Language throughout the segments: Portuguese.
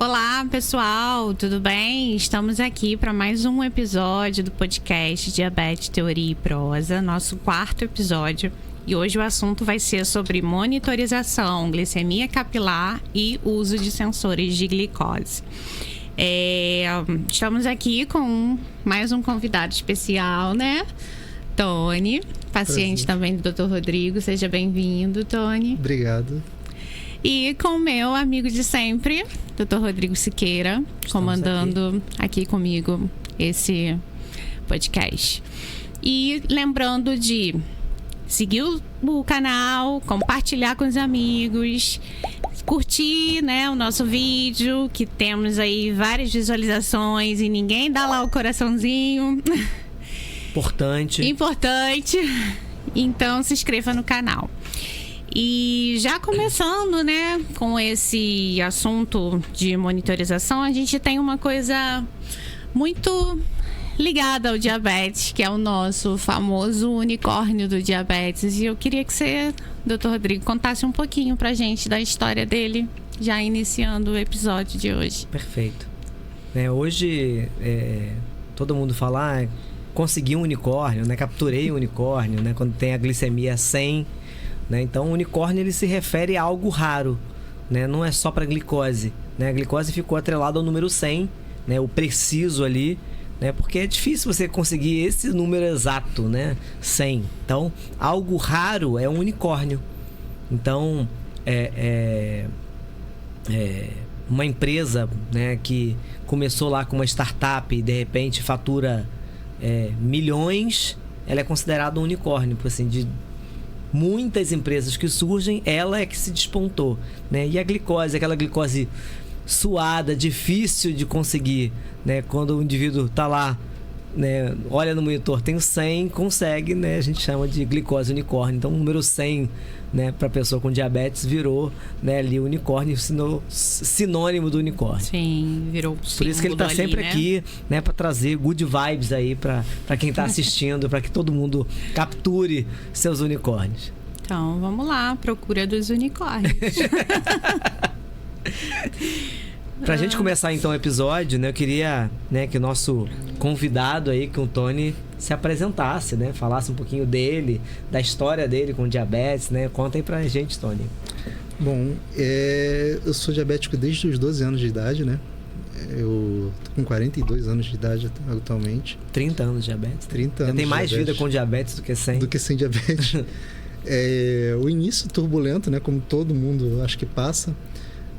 Olá, pessoal, tudo bem? Estamos aqui para mais um episódio do podcast Diabetes, Teoria e Prosa, nosso 4º episódio. E hoje o assunto vai ser sobre monitorização, glicemia capilar e uso de sensores de glicose. Estamos aqui com mais um convidado especial, né? Tony, paciente também do Dr. Rodrigo. Seja bem-vindo, Tony. Obrigado. E com o meu amigo de sempre, Dr. Rodrigo Siqueira, comandando aqui comigo esse podcast. E lembrando de seguir o canal, compartilhar com os amigos, curtir, né, o nosso vídeo, que temos aí várias visualizações e ninguém dá lá o coraçãozinho. Importante. Então, se inscreva no canal. E já começando, né, com esse assunto de monitorização, a gente tem uma coisa muito ligada ao diabetes, que é o nosso famoso unicórnio do diabetes. E eu queria que você, Dr. Rodrigo, contasse um pouquinho pra gente da história dele, já iniciando o episódio de hoje. Perfeito. Hoje, todo mundo fala, consegui um unicórnio, né? Capturei um unicórnio, né? Quando tem a glicemia 100, né? Então, o unicórnio ele se refere a algo raro, né? Não é só para glicose, né? A glicose ficou atrelada ao número 100, né? O preciso ali, né? Porque é difícil você conseguir esse número exato, né? 100. Então, algo raro é um unicórnio. Então, uma empresa, né, que começou lá com uma startup e de repente fatura milhões, ela é considerada um unicórnio, assim, de muitas empresas que surgem, ela é que se despontou, né? E a glicose, aquela glicose suada, difícil de conseguir, né? Quando o indivíduo está lá, né, olha no monitor, tem o 100, consegue, né? A gente chama de glicose unicórnio. Então, o número 100, né, para a pessoa com diabetes virou, né, ali o unicórnio, sinônimo do unicórnio. Sim, virou. Por isso que ele está sempre, né, aqui, né, para trazer good vibes aí para quem está assistindo, para que todo mundo capture seus unicórnios. Então, vamos lá, procura dos unicórnios. Pra gente começar então o episódio, né, eu queria, né, que o nosso convidado aí, que o Tony, se apresentasse, né, falasse um pouquinho dele, da história dele com diabetes, né? Conta aí pra gente, Tony. Bom, eu sou diabético desde os 12 anos de idade, né? Eu tô com 42 anos de idade atualmente. 30 anos de diabetes? 30 anos. Tem mais vida com diabetes do que sem? Do que sem diabetes. O início turbulento, né, como todo mundo acho que passa.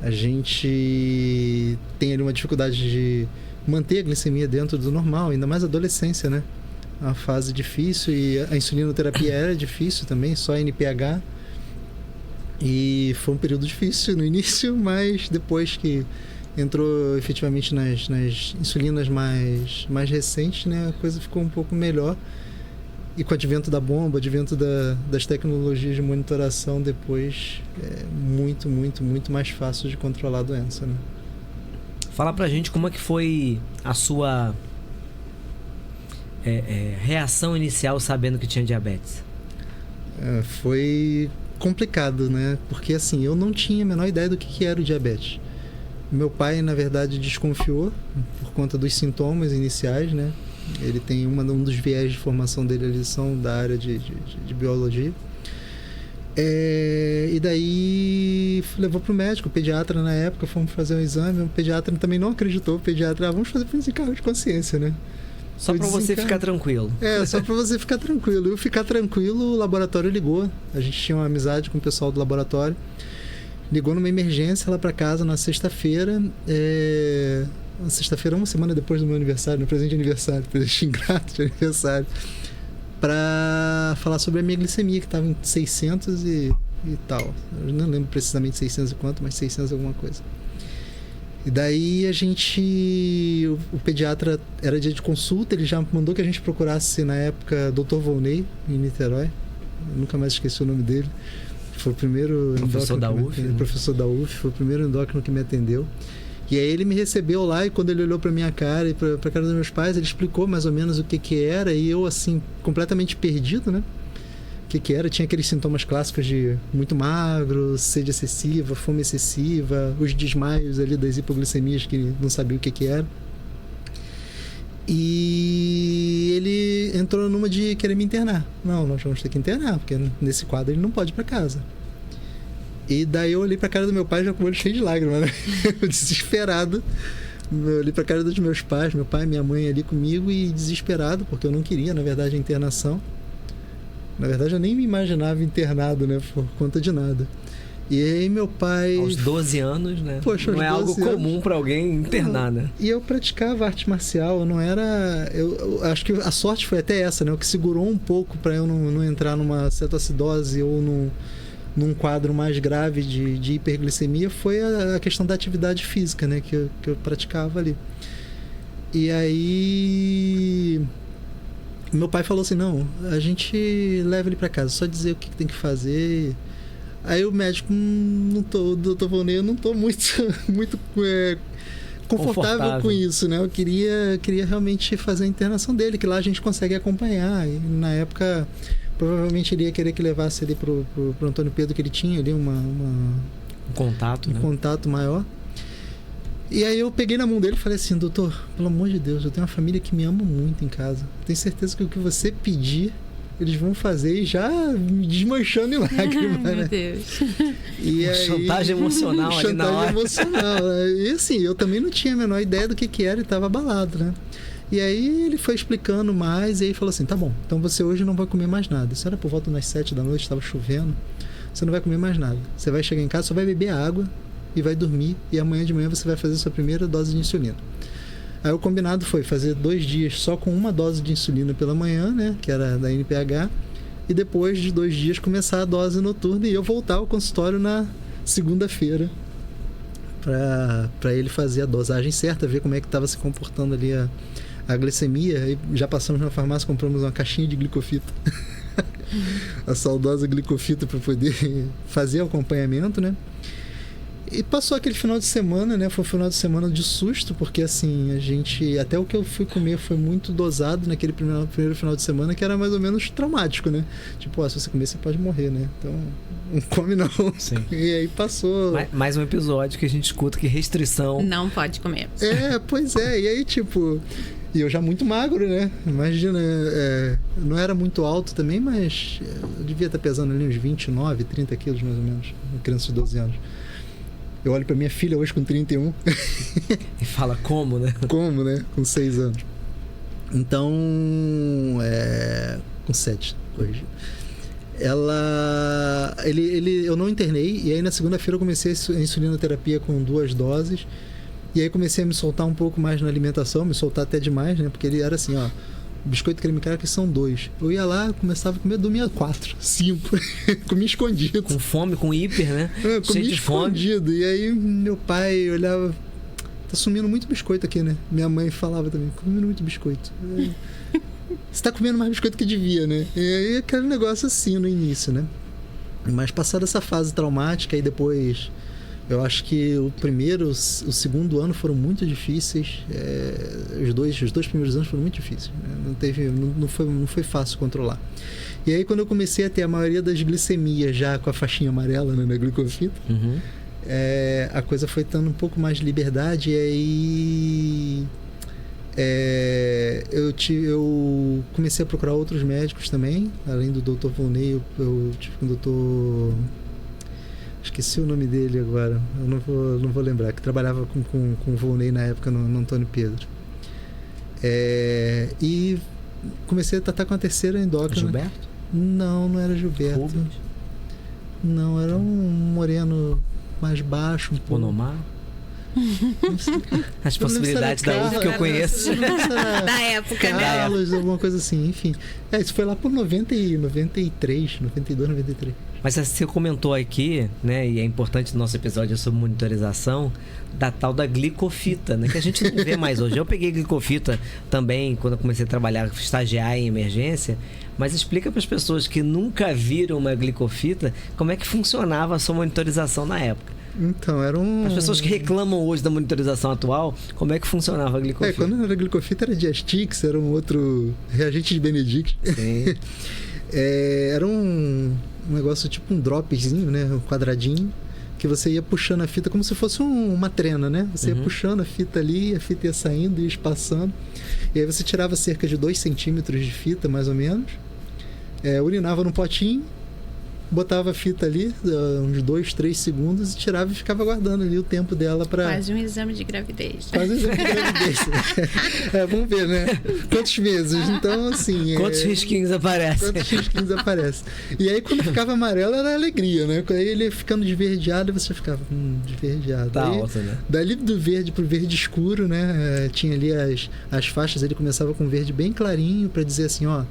A gente tem ali uma dificuldade de manter a glicemia dentro do normal, ainda mais a adolescência, né? Uma fase difícil, e a insulinoterapia era difícil também, só NPH. E foi um período difícil no início, mas depois que entrou efetivamente nas insulinas mais recentes, né, a coisa ficou um pouco melhor. E com o advento da bomba, advento das tecnologias de monitoração, depois é muito mais fácil de controlar a doença, né? Fala pra gente como é que foi a sua reação inicial sabendo que tinha diabetes. Foi complicado, né? Porque assim, eu não tinha a menor ideia do que era o diabetes. Meu pai, na verdade, desconfiou por conta dos sintomas iniciais, né? Ele tem um dos viés de formação dele, eles são da área de biologia. E daí levou para o médico, o pediatra na época, fomos fazer um exame. O pediatra também não acreditou. O pediatra, vamos fazer para desencargo de consciência, né? Só para você ficar tranquilo. Só para você ficar tranquilo. Eu ficar tranquilo, o laboratório ligou. A gente tinha uma amizade com o pessoal do laboratório. Ligou numa emergência lá para casa na sexta-feira. Na sexta-feira, uma semana depois do meu aniversário, no presente de aniversário, presente ingrato de aniversário, para falar sobre a minha glicemia, que estava em 600 e tal. Eu não lembro precisamente 600 e quanto, mas 600 alguma coisa. E daí o pediatra, era dia de consulta, ele já mandou que a gente procurasse, na época, Dr. Volney, em Niterói. Eu nunca mais esqueci o nome dele. Foi o primeiro professor da UF, né? Professor da UF, foi o primeiro endócrino que me atendeu. E aí ele me recebeu lá, e quando ele olhou para minha cara e para a cara dos meus pais, ele explicou mais ou menos o que era, e eu, assim, completamente perdido, né? que era. Tinha aqueles sintomas clássicos de muito magro, sede excessiva, fome excessiva, os desmaios ali das hipoglicemias que não sabia o que era. E ele entrou numa de querer me internar. Não, nós vamos ter que internar, porque nesse quadro ele não pode ir pra casa. E daí eu olhei pra cara do meu pai já com o olho cheio de lágrimas, né? Desesperado. Eu olhei pra cara dos meus pais, meu pai e minha mãe ali comigo, e desesperado, porque eu não queria, na verdade, a internação. Na verdade, eu nem me imaginava internado, né? Por conta de nada. E aí meu pai... Aos 12 anos, né? Poxa, não é algo comum para alguém internar, né? E eu praticava arte marcial, eu não era... Eu acho que a sorte foi até essa, né? O que segurou um pouco para eu não entrar numa cetoacidose ou num quadro mais grave de hiperglicemia foi a questão da atividade física, né? Que eu praticava ali. E aí... Meu pai falou assim, não, a gente leva ele para casa, só dizer o que tem que fazer... Aí o médico, o doutor Volney, eu não tô muito confortável com isso, né? Eu queria realmente fazer a internação dele, que lá a gente consegue acompanhar. E na época, provavelmente ele ia querer que levasse ele pro Antônio Pedro, que ele tinha ali um contato, né? Contato maior. E aí eu peguei na mão dele e falei assim, doutor, pelo amor de Deus, eu tenho uma família que me ama muito em casa. Tenho certeza que o que você pedir... eles vão fazer e já me desmanchando em lágrimas, né? Meu Deus. E aí, chantagem emocional ali na hora. Chantagem emocional. E assim, eu também não tinha a menor ideia do que era e estava abalado, né? E aí ele foi explicando mais e aí falou assim, tá bom, então você hoje não vai comer mais nada. Isso era por volta das 7 da noite, estava chovendo. Você não vai comer mais nada. Você vai chegar em casa, só vai beber água e vai dormir. E amanhã de manhã você vai fazer sua primeira dose de insulina. Aí o combinado foi fazer 2 dias só com uma dose de insulina pela manhã, né? Que era da NPH. E depois de 2 dias começar a dose noturna e eu voltar ao consultório na segunda-feira para ele fazer a dosagem certa, ver como é que estava se comportando ali a glicemia. Aí já passamos na farmácia, compramos uma caixinha de glicofita. A saudosa glicofita para poder fazer o acompanhamento, né? E passou aquele final de semana, né? Foi um final de semana de susto, porque assim, a gente... Até o que eu fui comer foi muito dosado naquele primeiro final de semana, que era mais ou menos traumático, né? Tipo, se você comer, você pode morrer, né? Então, não come não. Sim. E aí passou... Mais um episódio que a gente escuta que restrição... Não pode comer. Pois é. E aí, tipo... E eu já muito magro, né? Imagina, não era muito alto também, mas eu devia estar pesando ali uns 29, 30 quilos mais ou menos, uma criança de 12 anos. Eu olho pra minha filha hoje com 31. E fala como, né? Como, né? Com 6 anos. Então, com 7 hoje. Eu não internei, e aí na segunda-feira eu comecei a insulinoterapia com 2 doses. E aí comecei a me soltar um pouco mais na alimentação, me soltar até demais, né? Porque ele era assim, ó... Biscoito creme cracker são 2. Eu ia lá, começava a comer, dormia 4, 5. Comia escondido. Com fome, com hiper, né? Comia escondido. E aí meu pai olhava... Tá sumindo muito biscoito aqui, né? Minha mãe falava também, comendo muito biscoito. Você tá comendo mais biscoito que devia, né? E aí aquele negócio assim no início, né? Mas passada essa fase traumática, aí depois... Eu acho que o segundo ano foram muito difíceis. Os dois primeiros anos foram muito difíceis. Né? Não foi fácil controlar. E aí, quando eu comecei a ter a maioria das glicemias já com a faixinha amarela, né, na glicofita, a coisa foi dando um pouco mais de liberdade. E aí eu comecei a procurar outros médicos também. Além do Dr. Volney, eu tive com o Dr. Esqueci o nome dele agora, eu não vou lembrar, que trabalhava com o Volney na época no Antônio Pedro. E comecei a tratar com a terceira endócrina. Gilberto? Não era Gilberto. Rubens? Não, era um moreno mais baixo, um pouco. Ponomar? As possibilidades da UF que eu conheço. Da época, né? Carlos, alguma coisa assim, enfim. Isso foi lá por 93, 92, 93. Mas você comentou aqui, né, e é importante no nosso episódio sobre monitorização, da tal da glicofita, né, que a gente não vê mais hoje. Eu peguei glicofita também quando eu comecei a trabalhar, estagiar em emergência, mas explica para as pessoas que nunca viram uma glicofita como é que funcionava a sua monitorização na época. Então, era as pessoas que reclamam hoje da monitorização atual, como é que funcionava a glicofita? Quando era glicofita era Diastix, era um outro reagente de Benedict. Sim. Era um negócio tipo um dropzinho, né? Um quadradinho, que você ia puxando a fita como se fosse uma trena, né? Você ia puxando a fita ali, a fita ia saindo, ia espaçando. E aí você tirava cerca de 2 centímetros de fita, mais ou menos. Urinava no potinho, botava a fita ali, uns 2, 3 segundos, e tirava e ficava guardando ali o tempo dela para... Quase um exame de gravidez. Quase um exame de gravidez. Vamos ver, né? Quantos meses? Então, assim... Quantos risquinhos aparecem? Quantos risquinhos aparecem. E aí, quando ficava amarelo, era alegria, né? Aí ele ficando desverdeado, você ficava... desverdeado. Tá aí, alto, né? Dali do verde pro verde escuro, né? Tinha ali as faixas, ele começava com verde bem clarinho, para dizer assim, ó...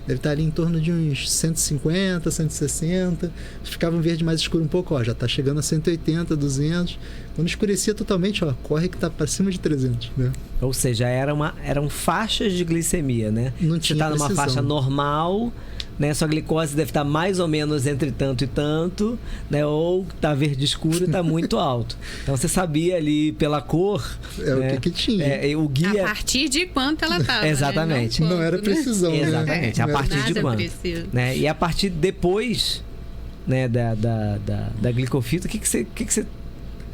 Deve estar ali em torno de uns 150, 160. Ficava um verde mais escuro um pouco, ó. Já tá chegando a 180, 200. Quando escurecia totalmente, ó, corre que tá para cima de 300, né? Ou seja, eram faixas de glicemia, né? Não tinha Você tá numa precisão. faixa normal, né? Sua glicose deve estar mais ou menos entre tanto e tanto, né? Ou tá verde escuro e tá muito alto. Então você sabia ali pela cor, né? O que tinha. O guia... A partir de quanto ela tava. Exatamente. Né? Não era precisão, né? Exatamente. A partir de Nada quanto? preciso. Né? E a partir depois, né, da glicofita,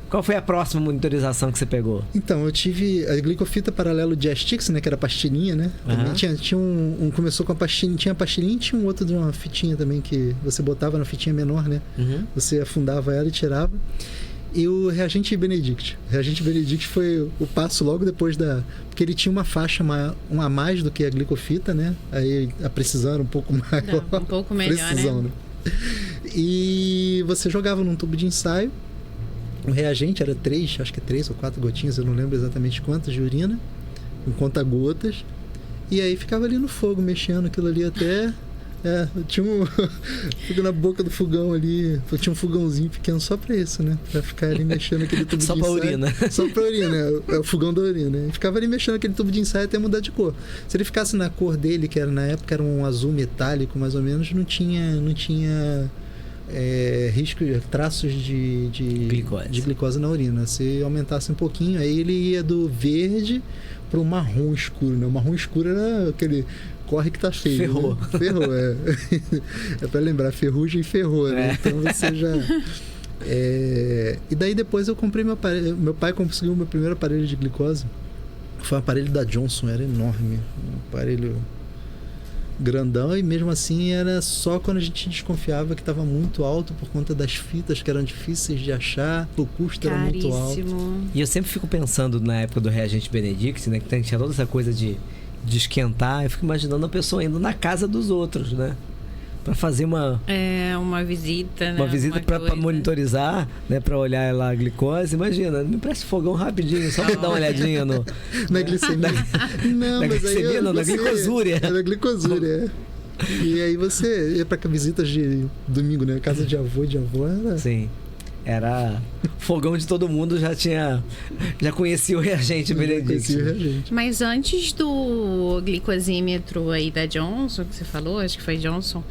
qual foi a próxima monitorização que você pegou? Então, eu tive a glicofita paralelo de Astix, né? Que era pastilhinha, né? Também tinha começou com a pastilhinha, tinha a pastilhinha e tinha um outro de uma fitinha também que você botava na fitinha menor, né? Você afundava ela e tirava. E o reagente Benedict. O reagente Benedict foi o passo logo depois porque ele tinha uma faixa a mais do que a glicofita, né? Aí a precisão era um pouco maior. Um pouco melhor, precisão, né? E você jogava num tubo de ensaio. O reagente era 3 ou 4 gotinhas, eu não lembro exatamente quantas de urina, com conta-gotas. E aí ficava ali no fogo, mexendo aquilo ali até... tinha fico na boca do fogão ali. Tinha um fogãozinho pequeno só pra isso, né? Pra ficar ali mexendo aquele tubo só de pra ensaio. urina. Só pra urina, é o fogão da urina. E ficava ali mexendo aquele tubo de ensaio até mudar de cor. Se ele ficasse na cor dele, que era na época era um azul metálico, mais ou menos, não tinha risco, traços de glicose na urina. Se aumentasse um pouquinho, aí ele ia do verde pro marrom escuro, né? O marrom escuro era aquele... corre que tá feio. Ferrou. Né? Ferrou, é pra lembrar, ferrugem e ferrou, né? Então você já... E daí depois eu comprei meu aparelho. Meu pai conseguiu o meu primeiro aparelho de glicose. Foi um aparelho da Johnson, era enorme. Um aparelho grandão, e mesmo assim era só quando a gente desconfiava que estava muito alto por conta das fitas que eram difíceis de achar, o custo era muito alto. E eu sempre fico pensando na época do reagente Benedict, né, que tinha toda essa coisa de esquentar, eu fico imaginando a pessoa indo na casa dos outros, né? Pra fazer uma visita, né? Uma visita pra monitorizar, né? Pra olhar lá a glicose. Imagina, me presta fogão rapidinho, só pra dar uma olhadinha na glicemia. Não, na mas glicemia, aí não, na glicosúria. Na glicosúria, E aí você ia pra visitas de domingo, né? Casa de avô era... Sim. Era fogão de todo mundo, já conhecia o reagente Benedict. Mas antes do glicosímetro aí da Johnson, que você falou, acho que foi Johnson,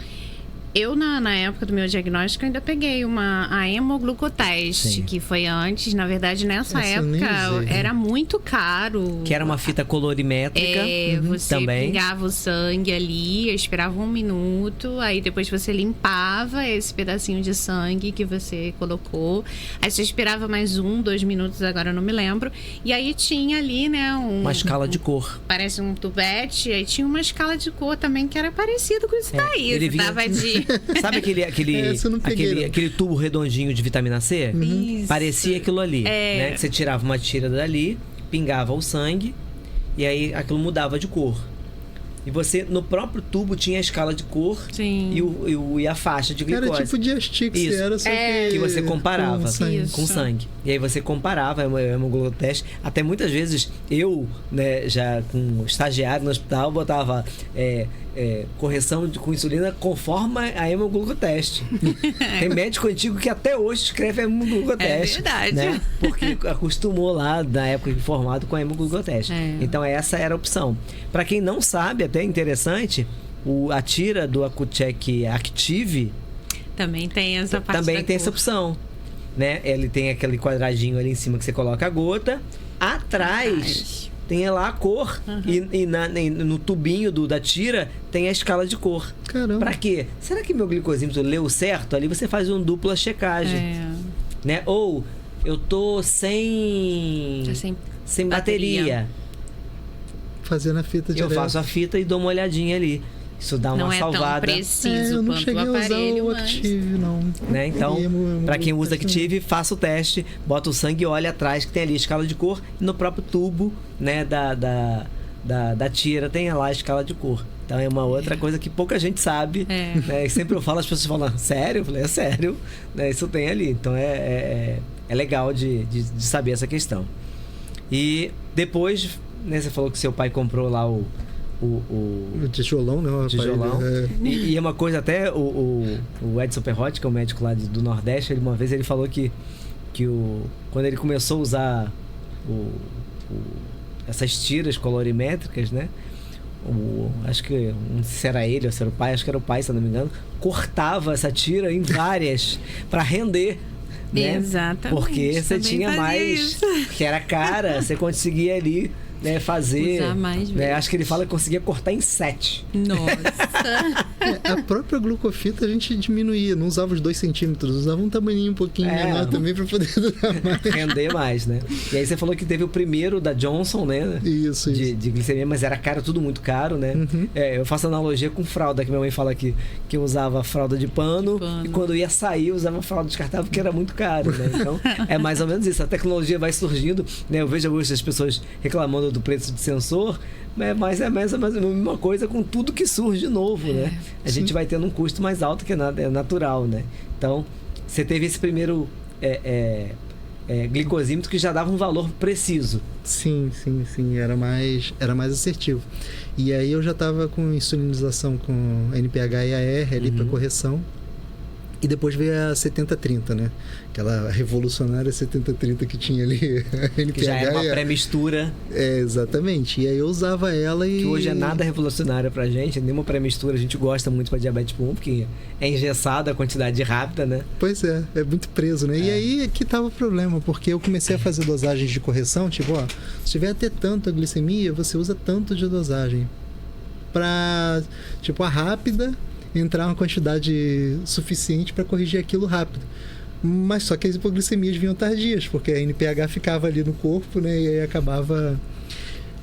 eu na época do meu diagnóstico ainda peguei a hemoglucoteste. Sim. Que foi antes, na verdade nessa época era muito caro. Que era uma fita colorimétrica. Você também pingava o sangue ali, esperava 1 minuto, aí depois você limpava esse pedacinho de sangue que você colocou, aí você esperava mais 1, 2 minutos, agora eu não me lembro, e aí tinha ali, né, uma escala de cor. Parece um tubete, aí tinha uma escala de cor também que era parecido com isso daí. Ele vinha... tava de... Sabe aquele tubo redondinho de vitamina C? Isso. Parecia aquilo ali, né? Que você tirava uma tira dali, pingava o sangue e aí aquilo mudava de cor. E você, no próprio tubo, tinha a escala de cor. Sim. E a faixa de glicose. Era tipo de Astix, era só que você comparava com sangue. E aí você comparava o hemoglucoteste. Até muitas vezes eu, né, já com estagiário no hospital, botava correção com insulina conforme a hemoglucoteste. Tem médico antigo que até hoje escreve hemoglucoteste. É verdade. Né? Porque acostumou lá, na época, informado com a hemoglucoteste. Então essa era a opção. Para quem não sabe, até interessante, a tira do Accu-Chek Active também tem essa parte. Também tem essa opção, né? Ele tem aquele quadradinho ali em cima que você coloca a gota. Atrás tem lá a cor. E no tubinho da tira tem a escala de cor. Caramba. Pra quê? Será que meu glicosímetro leu certo? Ali você faz uma dupla checagem. Né? Ou eu tô sem bateria. Fazendo a fita direto. Eu faço a fita e dou uma olhadinha ali. Isso dá uma salvada. Não é tão preciso eu não quanto cheguei o aparelho, a usar o Active, não. Né? Então, para quem usa Active, faça o teste, bota o sangue e olha atrás que tem ali a escala de cor. E no próprio tubo, né, da tira tem lá a escala de cor. Então é uma outra coisa que pouca gente sabe. Né? E sempre eu falo, as pessoas falam, sério? Eu falei, é sério. Né? Isso tem ali. Então é legal de saber essa questão. E depois, né, você falou que seu pai comprou lá o tijolão, né? Tijolão. E é uma coisa, até o Edson Perrotti, que é o médico lá do Nordeste, uma vez ele falou que quando ele começou a usar essas tiras colorimétricas, né? Acho que não sei se era ele ou se era o pai, acho que era o pai, se eu não me engano, cortava essa tira em várias para render. Né? Exatamente. Porque você tinha mais, que era cara, você conseguia ali, né, fazer. Usar mais, né? Acho que ele fala que conseguia cortar em 7. Nossa! A própria glucofita a gente diminuía, não usava os 2 centímetros, usava um tamaninho um pouquinho menor também para poder durar mais. Render mais, né? E aí você falou que teve o primeiro da Johnson, né? Isso. De glicemia, mas era caro, tudo muito caro, né? Eu faço analogia com fralda, que minha mãe fala que eu usava fralda de pano. E quando ia sair, eu usava fralda descartável porque era muito caro, né? Então, é mais ou menos isso. A tecnologia vai surgindo, né? Eu vejo algumas pessoas reclamando do preço de sensor, mas é mais ou menos a mesma coisa com tudo que surge novo, né? A gente vai tendo um custo mais alto, que é natural, né? Então, você teve esse primeiro glicosímetro que já dava um valor preciso. Sim. Era mais assertivo. E aí eu já estava com insulinização com NPH e AR ali para correção. E depois veio a 70-30, né? Aquela revolucionária 70-30 que tinha ali. Que já era uma pré-mistura. Exatamente. E aí eu usava ela e... Que hoje é nada revolucionária pra gente, nenhuma pré-mistura. A gente gosta muito pra diabetes tipo 1, porque é engessada a quantidade rápida, né? Pois é muito preso, né? E aí que tava o problema, porque eu comecei a fazer dosagens de correção, tipo, se tiver até tanto a glicemia, você usa tanto de dosagem. Pra, tipo, a rápida... entrar uma quantidade suficiente para corrigir aquilo rápido. Mas só que as hipoglicemias vinham tardias, porque a NPH ficava ali no corpo, né? E aí acabava...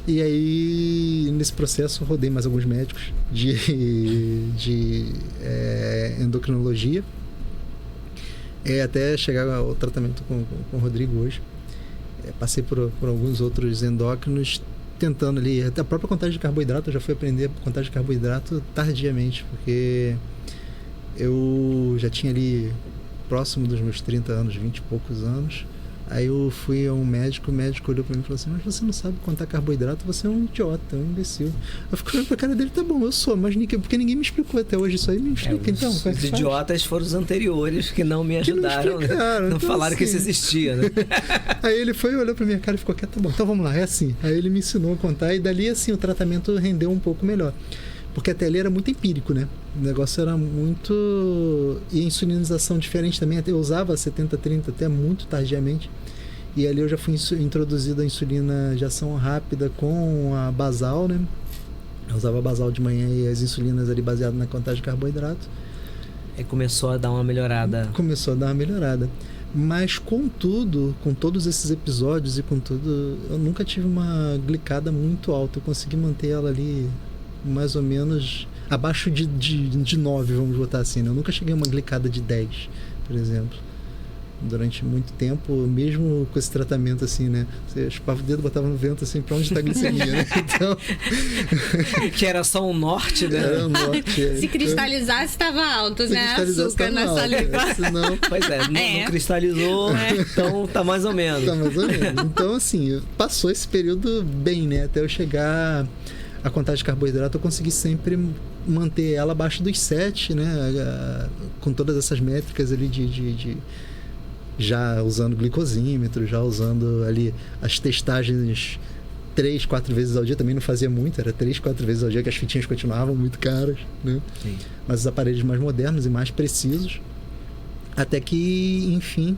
E aí, nesse processo, eu rodei mais alguns médicos de endocrinologia. Até chegar ao tratamento com o Rodrigo hoje. Passei por alguns outros endócrinos, tentando ali, até a própria contagem de carboidrato, eu já fui aprender a contagem de carboidrato tardiamente, porque eu já tinha ali próximo dos meus 30 anos, 20 e poucos anos. Aí eu fui a um médico, o médico olhou pra mim e falou assim: mas você não sabe contar carboidrato, você é um idiota, um imbecil. Eu fico olhando pra cara dele, tá bom, eu sou, mas porque ninguém me explicou até hoje isso aí, me explica então. Os idiotas foram os anteriores que não me ajudaram, que não falaram assim, que isso existia, né? Aí ele foi, olhou pra minha cara e ficou quieto, tá bom, então vamos lá, é assim. Aí ele me ensinou a contar e dali assim o tratamento rendeu um pouco melhor. Porque até ali era muito empírico, né? O negócio era muito... E a insulinização diferente também. Eu usava 70-30 até muito tardiamente. E ali eu já fui introduzido a insulina de ação rápida com a basal, né? Eu usava a basal de manhã e as insulinas ali baseadas na contagem de carboidrato. Aí começou a dar uma melhorada. Mas contudo, com todos esses episódios e com tudo, eu nunca tive uma glicada muito alta. Eu consegui manter ela ali... mais ou menos abaixo de 9, vamos botar assim, né? Eu nunca cheguei a uma glicada de 10, por exemplo. Durante muito tempo, mesmo com esse tratamento assim, né? Você chupava o dedo, botava no vento assim, pra onde está a glicemia, né? Então... que era só um norte, né? Era um norte. Se cristalizasse, estava alto, né? Açúcar na saliva. Senão... Pois não cristalizou, então tá mais ou menos. Então, assim, passou esse período bem, né? Até eu chegar... A contagem de carboidrato eu consegui sempre manter ela abaixo dos 7, né? Com todas essas métricas ali já usando glicosímetro, já usando ali as testagens 3, 4 vezes ao dia. Também não fazia muito, era 3, 4 vezes ao dia, que as fitinhas continuavam muito caras, né? Sim. Mas os aparelhos mais modernos e mais precisos. Até que, enfim,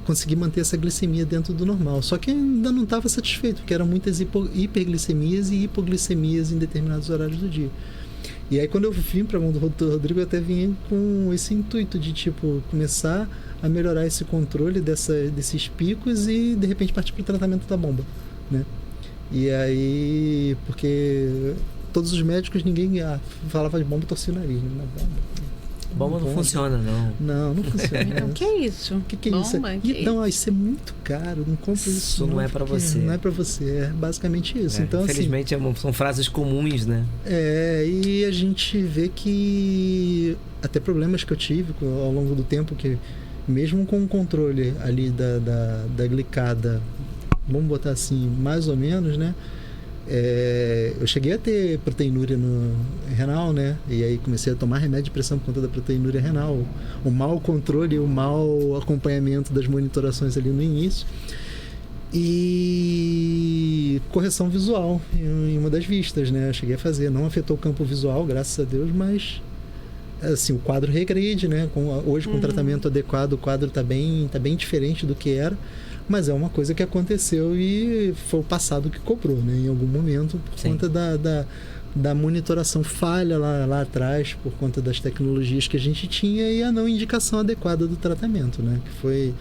conseguir manter essa glicemia dentro do normal. Só que ainda não estava satisfeito, porque eram muitas hiperglicemias e hipoglicemias em determinados horários do dia. E aí, quando eu vim para a mão do Dr. Rodrigo, eu até vim com esse intuito de, tipo, começar a melhorar esse controle desses picos e, de repente, partir para o tratamento da bomba, né? E aí, porque todos os médicos, ninguém falava de bomba, torcia o nariz, né? Bomba não funciona, não. Não funciona. Então, o que é isso? O que é Bomba? isso? Não, isso é muito caro, não compra isso. Isso não é para você. Não é para você, é basicamente isso. Então, infelizmente, assim, são frases comuns, né? E a gente vê que até problemas que eu tive ao longo do tempo, que mesmo com o controle ali da glicada, vamos botar assim, mais ou menos, né? Eu cheguei a ter proteinúria renal, né? E aí comecei a tomar remédio de pressão por conta da proteinúria renal. O mau controle e o mau acompanhamento das monitorações ali no início. E correção visual em uma das vistas, né? Eu cheguei a fazer. Não afetou o campo visual, graças a Deus, mas assim, o quadro regride, né? Hoje, com o tratamento adequado, o quadro tá bem diferente do que era. Mas é uma coisa que aconteceu e foi o passado que cobrou, né? Em algum momento, por conta da monitoração falha lá atrás, por conta das tecnologias que a gente tinha e a não indicação adequada do tratamento, né? Que foi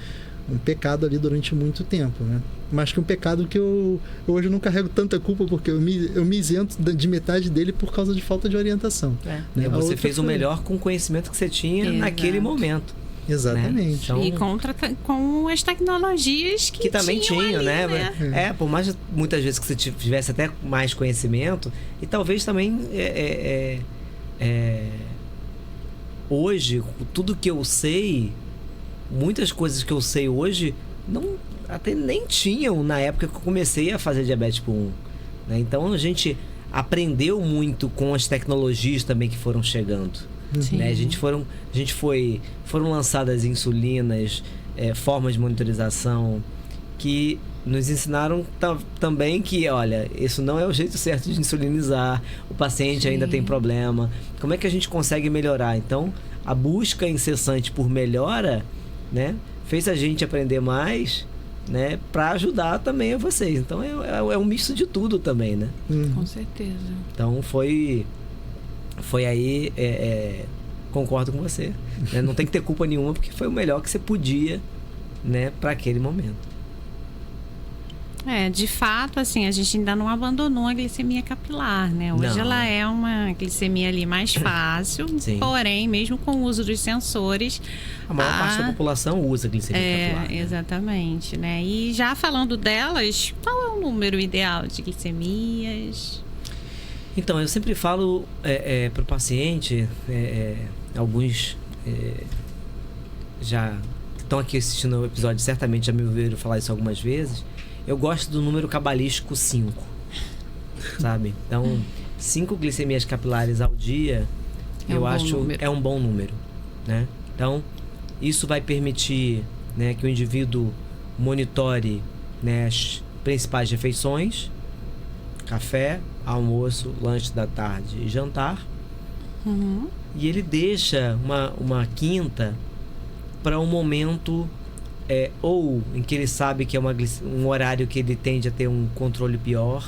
um pecado ali durante muito tempo, né? Mas que um pecado que eu hoje não carrego tanta culpa, porque eu me isento de metade dele por causa de falta de orientação. Né? Você fez o melhor com o conhecimento que você tinha naquele momento. Exatamente. Né? Então, e com as tecnologias que também tinham, ali, né? Por mais muitas vezes que você tivesse até mais conhecimento, e talvez também hoje, tudo que eu sei, muitas coisas que eu sei hoje, até nem tinham na época que eu comecei a fazer diabetes tipo 1. Né? Então a gente aprendeu muito com as tecnologias também que foram chegando. Né? Foram lançadas insulinas, formas de monitorização que nos ensinaram também que, olha, isso não é o jeito certo de insulinizar, o paciente ainda tem problema. Como é que a gente consegue melhorar? Então, a busca incessante por melhora, né, fez a gente aprender mais, né, para ajudar também a vocês. Então, é um misto de tudo também, né? Com certeza. Então, foi aí, concordo com você, né? Não tem que ter culpa nenhuma, porque foi o melhor que você podia, né, para aquele momento. De fato, assim, a gente ainda não abandonou a glicemia capilar, né? Hoje ela é uma glicemia ali mais fácil, porém, mesmo com o uso dos sensores... A maior parte da população usa glicemia capilar. Né? Exatamente, né? E já falando delas, qual é o número ideal de glicemias? Então, eu sempre falo para o paciente, alguns já estão aqui assistindo o episódio, certamente já me ouviram falar isso algumas vezes. Eu gosto do número cabalístico 5, sabe? Então, 5 glicemias capilares ao dia, eu acho é um bom número, né? Então, isso vai permitir, né, que o indivíduo monitore, né, as principais refeições: café, almoço, lanche da tarde e jantar. E ele deixa uma quinta para um momento ou em que ele sabe que é um horário que ele tende a ter um controle pior,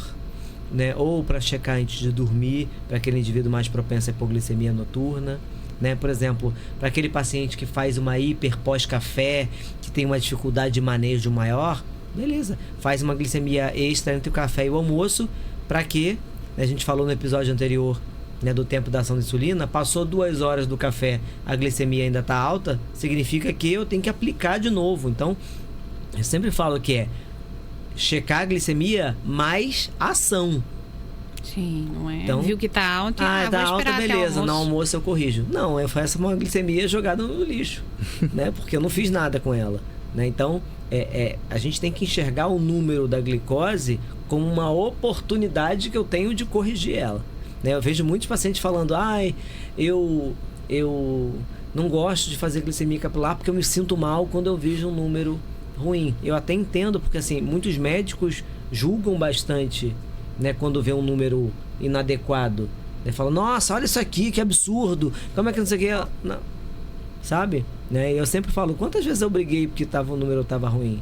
né? Ou para checar antes de dormir, para aquele indivíduo mais propenso à hipoglicemia noturna, né? Por exemplo, para aquele paciente que faz uma hiper pós-café, que tem uma dificuldade de manejo maior, beleza, faz uma glicemia extra entre o café e o almoço, para que, a gente falou no episódio anterior, né, do tempo da ação da insulina, passou 2 horas do café, a glicemia ainda está alta, significa que eu tenho que aplicar de novo. Então, eu sempre falo que checar a glicemia mais ação. Sim, não é? Então, viu que tá alta, tá vou esperar alta, beleza, até no almoço eu corrijo. Não, eu faço uma glicemia jogada no lixo, né, porque eu não fiz nada com ela, né? Então, a gente tem que enxergar o número da glicose como uma oportunidade que eu tenho de corrigir ela. Eu vejo muitos pacientes falando: eu não gosto de fazer glicemia capilar porque eu me sinto mal quando eu vejo um número ruim. Eu até entendo, porque assim, muitos médicos julgam bastante, né, quando vê um número inadequado. Falam: nossa, olha isso aqui, que absurdo, como é que não sei o que... Não. Sabe? né? Eu sempre falo, quantas vezes eu briguei porque o número estava ruim?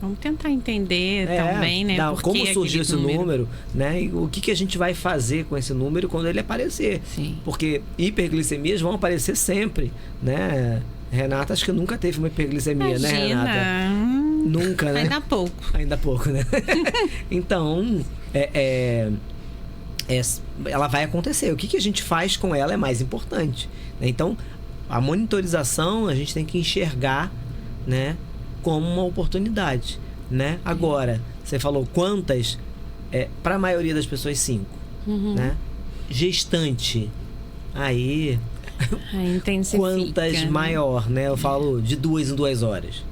Vamos tentar entender também, né? Como surgiu esse número, né? E o que a gente vai fazer com esse número quando ele aparecer. Sim. Porque hiperglicemias vão aparecer sempre, né? Renata, acho que nunca teve uma hiperglicemia, Imagina. né, Renata? Nunca, né? Ainda pouco, né? Então, ela vai acontecer. O que a gente faz com ela é mais importante, né? Então, a monitorização a gente tem que enxergar, né, como uma oportunidade, né? Agora, você falou quantas? Para a maioria das pessoas, 5, né? Gestante, aí quantas, né? Maior, né? Eu falo de 2 em 2 horas,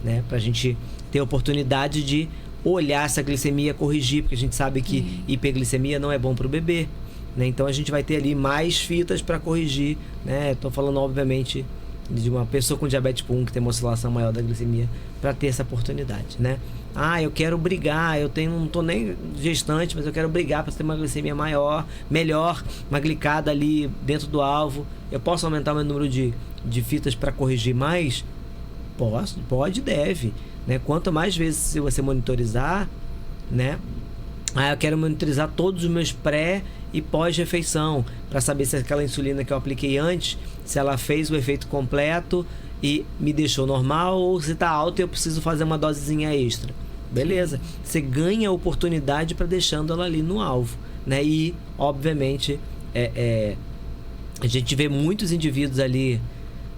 né? Pra gente ter a oportunidade de olhar essa glicemia, corrigir, porque a gente sabe que hiperglicemia não é bom para o bebê, né? Então a gente vai ter ali mais fitas para corrigir, né? Tô falando, obviamente, de uma pessoa com diabetes tipo 1 que tem uma oscilação maior da glicemia, para ter essa oportunidade, né? Eu quero brigar, não tô nem gestante, mas eu quero brigar para ter uma glicemia melhor, uma glicada ali dentro do alvo. Eu posso aumentar o meu número de fitas para corrigir mais? Pode, deve, né? Quanto mais vezes você monitorizar, né? Eu quero monitorizar todos os meus pré e pós-refeição para saber se aquela insulina que eu apliquei antes, se ela fez o efeito completo e me deixou normal, ou se está alto e eu preciso fazer uma dosezinha extra. Beleza, você ganha a oportunidade para deixando ela ali no alvo, né? E, obviamente, a gente vê muitos indivíduos ali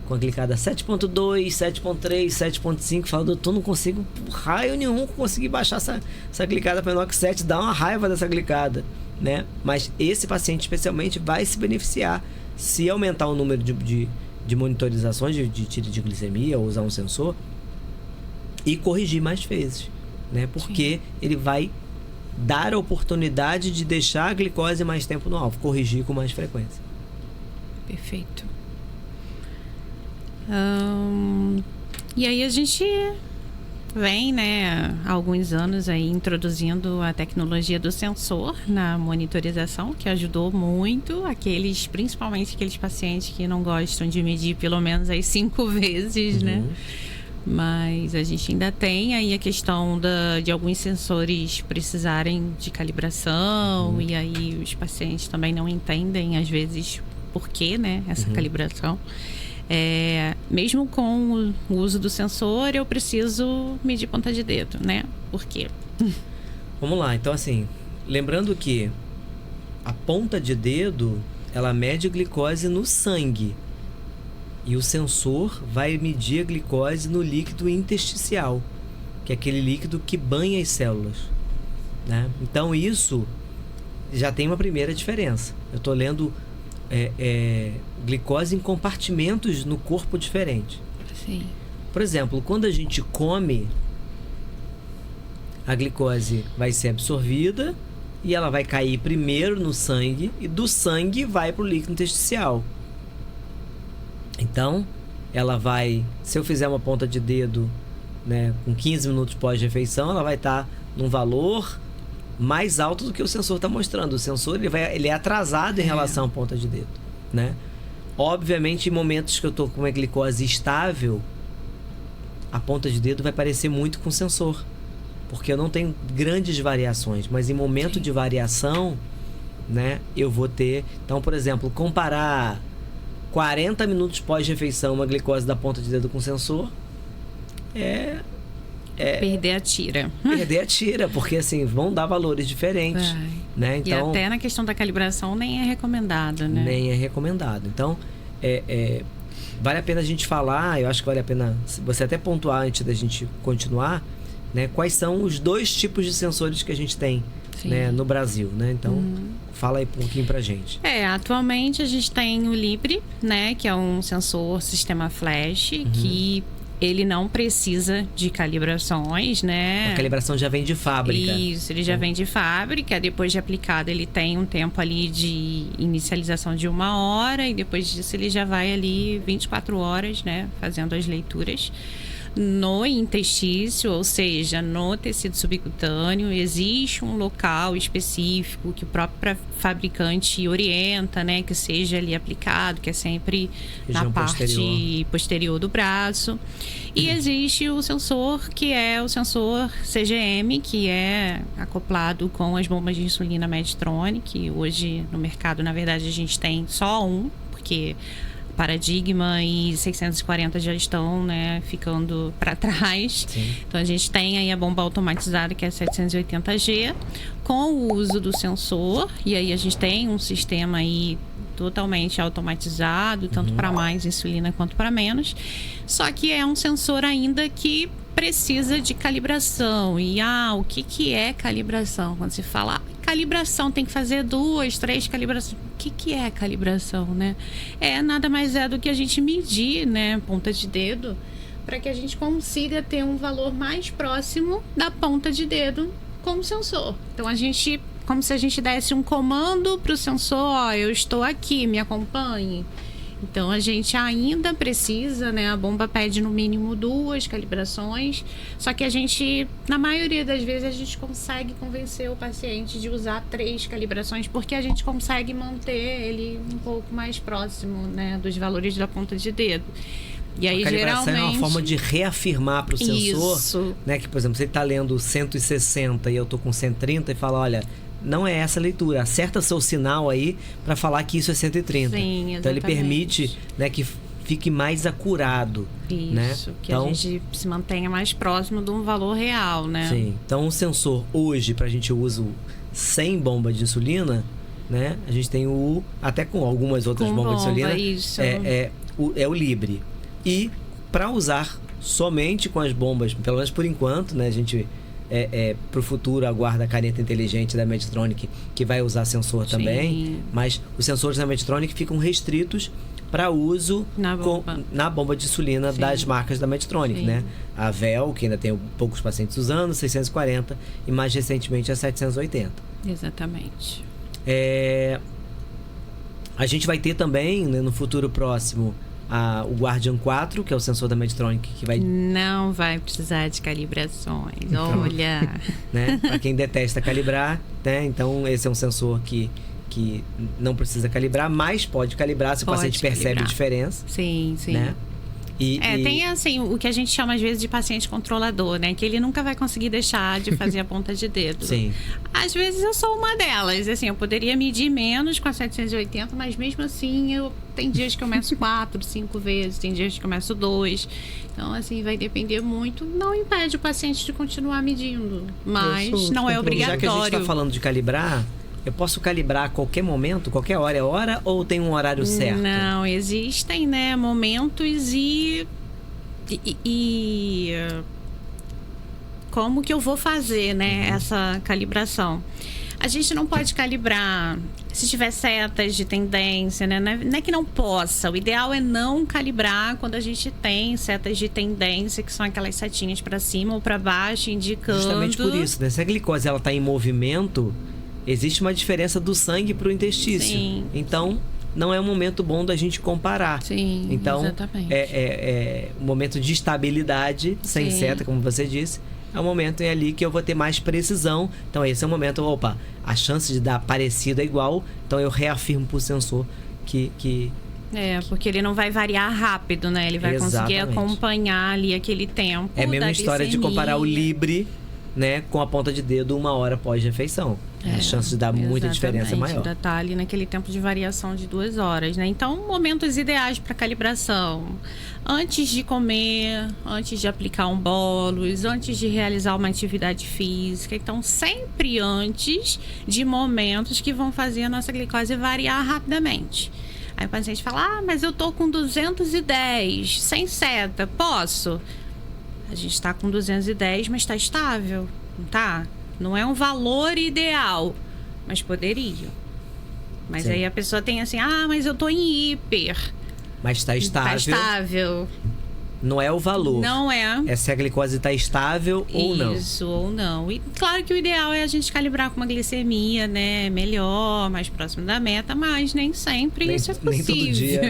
com a glicada 7.2, 7.3, 7.5, falando, doutor, não consigo, por raio nenhum, conseguir baixar essa glicada para menor que 7, dá uma raiva dessa glicada, né? Mas esse paciente, especialmente, vai se beneficiar se aumentar o número de monitorizações de tiro de glicemia, ou usar um sensor, e corrigir mais vezes, né? Porque ele vai dar a oportunidade de deixar a glicose mais tempo no alvo, corrigir com mais frequência. Perfeito. E aí a gente vem, né, há alguns anos aí introduzindo a tecnologia do sensor na monitorização, que ajudou muito principalmente aqueles pacientes que não gostam de medir pelo menos as 5 vezes, né? Mas a gente ainda tem aí a questão de alguns sensores precisarem de calibração, e aí os pacientes também não entendem às vezes por que, né, essa calibração. Mesmo com o uso do sensor, eu preciso medir ponta de dedo, né? Por quê? Vamos lá, então assim, lembrando que a ponta de dedo, ela mede a glicose no sangue. E o sensor vai medir a glicose no líquido intersticial, que é aquele líquido que banha as células, né? Então isso já tem uma primeira diferença. Eu estou lendo glicose em compartimentos no corpo diferente. Sim. Por exemplo, quando a gente come, a glicose vai ser absorvida e ela vai cair primeiro no sangue, e do sangue vai para o líquido intersticial. Então, ela vai, se eu fizer uma ponta de dedo, né, com 15 minutos pós-refeição, ela vai estar num valor mais alto do que o sensor está mostrando. O sensor ele é atrasado em relação à ponta de dedo, né? Obviamente, em momentos que eu estou com uma glicose estável, a ponta de dedo vai parecer muito com o sensor, porque eu não tenho grandes variações, mas em momento de variação, né, eu vou ter. Então, por exemplo, comparar 40 minutos pós-refeição uma glicose da ponta de dedo com o sensor perder a tira. Perder a tira, porque assim, vão dar valores diferentes, né? Então, e até na questão da calibração nem é recomendado, né? Nem é recomendado. Então, vale a pena a gente falar, eu acho que vale a pena você até pontuar antes da gente continuar, né? Quais são os 2 tipos de sensores que a gente tem, né, no Brasil, né? Então, fala aí um pouquinho pra gente. Atualmente a gente tem o Libre, né? Que é um sensor sistema flash, que ele não precisa de calibrações, né? A calibração já vem de fábrica. Isso, ele já vem de fábrica. Depois de aplicado, ele tem um tempo ali de inicialização de 1 hora. E depois disso, ele já vai ali 24 horas, né? Fazendo as leituras no interstício, ou seja, no tecido subcutâneo, existe um local específico que o próprio fabricante orienta, né, que seja ali aplicado, que é sempre região na parte posterior do braço. E existe o sensor, que é o sensor CGM, que é acoplado com as bombas de insulina Medtronic. Hoje no mercado, na verdade, a gente tem só um, porque Paradigma e 640 já estão, né, ficando para trás. Sim. Então a gente tem aí a bomba automatizada, que é a 780G, com o uso do sensor. E aí a gente tem um sistema aí totalmente automatizado, tanto para mais insulina quanto para menos. Só que é um sensor ainda que precisa de calibração. E o que é calibração? Quando se fala calibração, tem que fazer 2, 3 calibrações. O que é calibração, né? Nada mais é do que a gente medir, né, ponta de dedo, para que a gente consiga ter um valor mais próximo da ponta de dedo com o sensor. Então a gente, como se a gente desse um comando para o sensor: eu estou aqui, me acompanhe. Então a gente ainda precisa, né? A bomba pede no mínimo 2 calibrações, só que a gente, na maioria das vezes, a gente consegue convencer o paciente de usar 3 calibrações, porque a gente consegue manter ele um pouco mais próximo, né, dos valores da ponta de dedo. E aí, a calibração geralmente, é uma forma de reafirmar para o sensor, isso, né, que, por exemplo, você está lendo 160 e eu tô com 130 e fala: olha, não é essa a leitura, acerta seu sinal aí para falar que isso é 130. Sim, exatamente. Então ele permite, né, que fique mais acurado. Isso, né? que então, a gente se mantenha mais próximo de um valor real, né? Sim, então o sensor hoje, para a gente uso sem bomba de insulina, né? A gente tem até com algumas outras bombas de insulina, isso. É o Libre. E para usar somente com as bombas, pelo menos por enquanto, né? A gente para o futuro aguarda a caneta inteligente da Medtronic, que vai usar sensor também, mas os sensores da Medtronic ficam restritos para uso na bomba de insulina das marcas da Medtronic, né? A Vel, que ainda tem poucos pacientes usando, 640, e mais recentemente a 780. Exatamente. A gente vai ter também, né, no futuro próximo, o Guardian 4, que é o sensor da Medtronic, que vai... Não vai precisar de calibrações, então, olha... Né? Para quem detesta calibrar, né? Então esse é um sensor que não precisa calibrar, mas pode calibrar se o paciente percebe a diferença. Sim, sim. Né? Tem assim, o que a gente chama às vezes de paciente controlador, né? Que ele nunca vai conseguir deixar de fazer a ponta de dedo. Sim. Às vezes eu sou uma delas. Assim, eu poderia medir menos com a 780, mas mesmo assim, tem dias que eu meço 4, 5 vezes, tem dias que eu meço 2. Então, assim, vai depender muito. Não impede o paciente de continuar medindo, mas não é obrigatório. Já que a gente está falando de calibrar, eu posso calibrar a qualquer momento, qualquer hora é hora, ou tem um horário certo? Não, existem, né, momentos e como que eu vou fazer, né, essa calibração. A gente não pode calibrar se tiver setas de tendência, né? Não é que não possa. O ideal é não calibrar quando a gente tem setas de tendência, que são aquelas setinhas para cima ou para baixo, indicando... Justamente por isso, né? Se a glicose está em movimento, existe uma diferença do sangue para o intestício. Sim. Então, não é um momento bom da gente comparar. Sim, então, exatamente. É um momento de estabilidade, sem seta, como você disse. É um momento ali que eu vou ter mais precisão. Então, esse é o momento, a chance de dar parecido é igual. Então, eu reafirmo para o sensor que... porque ele não vai variar rápido, né? Ele vai conseguir acompanhar ali aquele tempo. É a mesma história de comparar o Libre, né, com a ponta de dedo 1 hora após refeição. A chance de dar muita diferença é maior. Ainda tá ali naquele tempo de variação de 2 horas, né? Então, momentos ideais para calibração: antes de comer, antes de aplicar um bolus, antes de realizar uma atividade física. Então, sempre antes de momentos que vão fazer a nossa glicose variar rapidamente. Aí o paciente fala: mas eu tô com 210, sem seta, posso? A gente está com 210, mas está estável, não tá? Não é um valor ideal, mas poderia. Mas aí a pessoa tem assim: mas eu tô em hiper. Mas está estável. Está estável. Não é o valor. Não é. É se a glicose está estável ou não. Isso, ou não. E claro que o ideal é a gente calibrar com uma glicemia, né? Melhor, mais próximo da meta, mas nem sempre isso é possível. Nem todo dia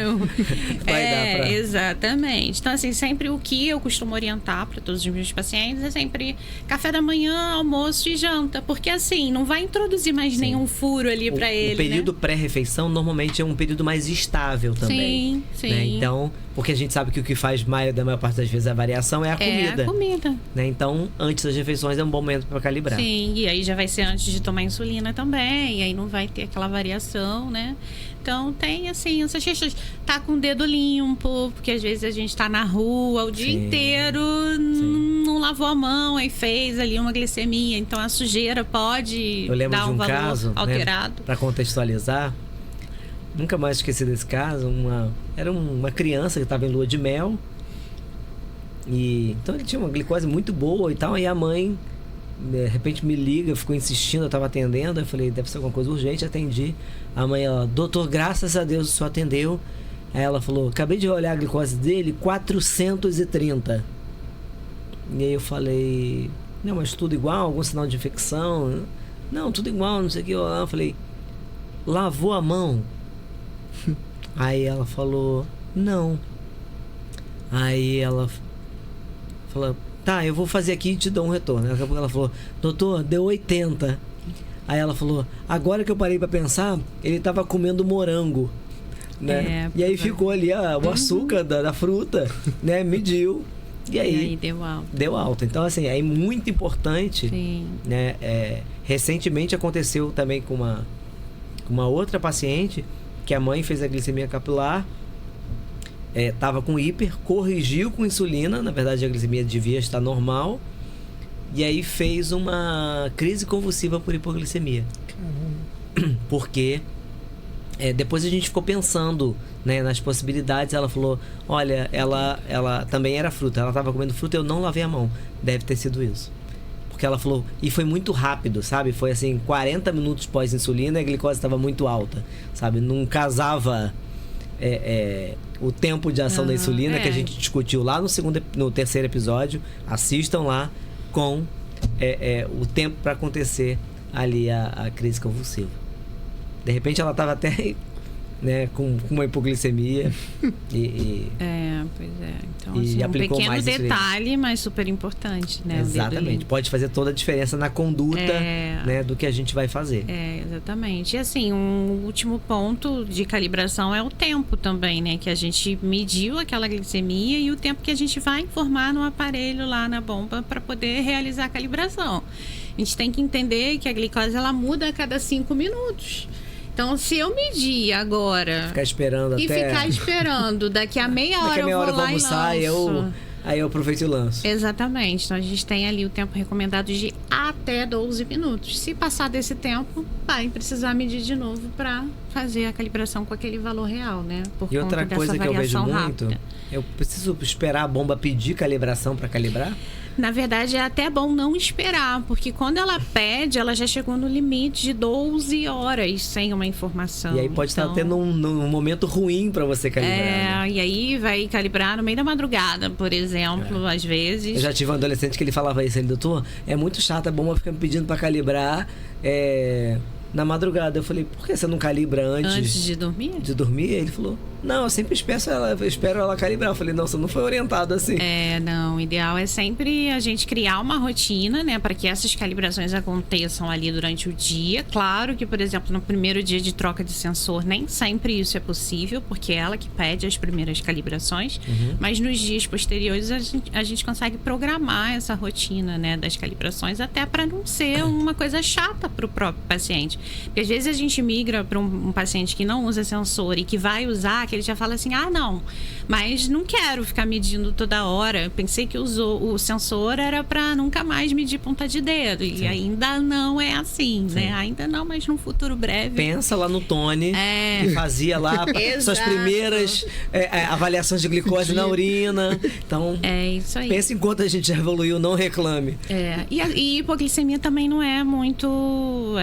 vai dar pra... Exatamente. Então, assim, sempre o que eu costumo orientar para todos os meus pacientes é sempre café da manhã, almoço e janta. Porque, assim, não vai introduzir mais nenhum furo ali para ele, O período pré-refeição normalmente é um período mais estável também. Sim. Né? Então, porque a gente sabe que o que faz da maior parte das vezes a variação é a comida. É a comida. Né? Então, antes das refeições é um bom momento para calibrar. Sim, e aí já vai ser antes de tomar insulina também, e aí não vai ter aquela variação, né? Então tem assim, essas questões. Tá com o dedo limpo, porque às vezes a gente tá na rua o dia inteiro, não lavou a mão, aí fez ali uma glicemia. Então a sujeira pode dar um valor caso, alterado. Né, para contextualizar, nunca mais esqueci desse caso. Era uma criança que estava em lua de mel. E então ele tinha uma glicose muito boa e tal. E a mãe, de repente, me liga, ficou insistindo, eu estava atendendo. Eu falei, deve ser alguma coisa urgente, atendi. A mãe, ela, doutor, graças a Deus o senhor atendeu. Aí ela falou, acabei de olhar a glicose dele, 430. E aí eu falei, não, mas tudo igual? Algum sinal de infecção? Não, tudo igual, não sei o que. Eu falei, lavou a mão? Aí ela falou, não. Aí ela falou, tá, eu vou fazer aqui e te dou um retorno. Daqui a pouco ela falou, doutor, deu 80. Aí ela falou, agora que eu parei pra pensar, ele tava comendo morango, né? E aí ficou ali o açúcar da fruta, né? Mediu. E aí deu alta. Deu alta. Então, assim, é muito importante. Sim. Né? Recentemente aconteceu também com uma outra paciente, que a mãe fez a glicemia capilar, tava com hiper, corrigiu com insulina, na verdade a glicemia devia estar normal, e aí fez uma crise convulsiva por hipoglicemia. Caramba. Porque depois a gente ficou pensando, né, nas possibilidades. Ela falou, olha, ela também era fruta, ela estava comendo fruta, eu não lavei a mão, deve ter sido isso. Porque ela falou, e foi muito rápido, sabe? Foi assim, 40 minutos pós-insulina e a glicose estava muito alta, sabe? Não casava o tempo de ação da insulina, que a gente discutiu lá no terceiro episódio. Assistam lá, com o tempo para acontecer ali a crise convulsiva. De repente ela estava até, né, com uma hipoglicemia pois é. Então, assim, um pequeno detalhe, mas super importante, né? Exatamente. Pode fazer toda a diferença na conduta, né, do que a gente vai fazer. Exatamente. E assim, um último ponto de calibração é o tempo também, né? Que a gente mediu aquela glicemia e o tempo que a gente vai informar no aparelho lá na bomba para poder realizar a calibração. A gente tem que entender que a glicose ela muda a cada 5 minutos. Então, se eu medir agora... Ficar esperando daqui a meia hora eu vou lá e lanço. Aí eu aproveito e lanço. Exatamente. Então, a gente tem ali o tempo recomendado de até 12 minutos. Se passar desse tempo, vai precisar medir de novo para fazer a calibração com aquele valor real, né? E outra coisa que eu vejo muito, eu preciso esperar a bomba pedir calibração para calibrar? Na verdade, é até bom não esperar, porque quando ela pede, ela já chegou no limite de 12 horas sem uma informação. E aí pode estar tendo um momento ruim para você calibrar. Né? E aí vai calibrar no meio da madrugada, por exemplo, às vezes. Eu já tive um adolescente que ele falava isso, ele, doutor, é muito chato, a bomba fica me pedindo para calibrar na madrugada. Eu falei, por que você não calibra antes de dormir? De dormir? Ele falou, não, eu sempre espero ela calibrar. Eu falei, não, você não foi orientado assim. Não, o ideal é sempre a gente criar uma rotina, né, para que essas calibrações aconteçam ali durante o dia. Claro que, por exemplo, no primeiro dia de troca de sensor, nem sempre isso é possível, porque é ela que pede as primeiras calibrações, mas nos dias posteriores a gente consegue programar essa rotina, né, das calibrações, até para não ser uma coisa chata para o próprio paciente. Porque às vezes a gente migra para um paciente que não usa sensor e que vai usar, que ele já fala assim, não, mas não quero ficar medindo toda hora. Eu pensei que o sensor era para nunca mais medir ponta de dedo. E ainda não é assim, né? Ainda não, mas num futuro breve. Pensa lá no Tony, que fazia lá suas primeiras avaliações de glicose na urina. Então, isso aí. Pensa enquanto a gente já evoluiu, não reclame. E hipoglicemia também não é muito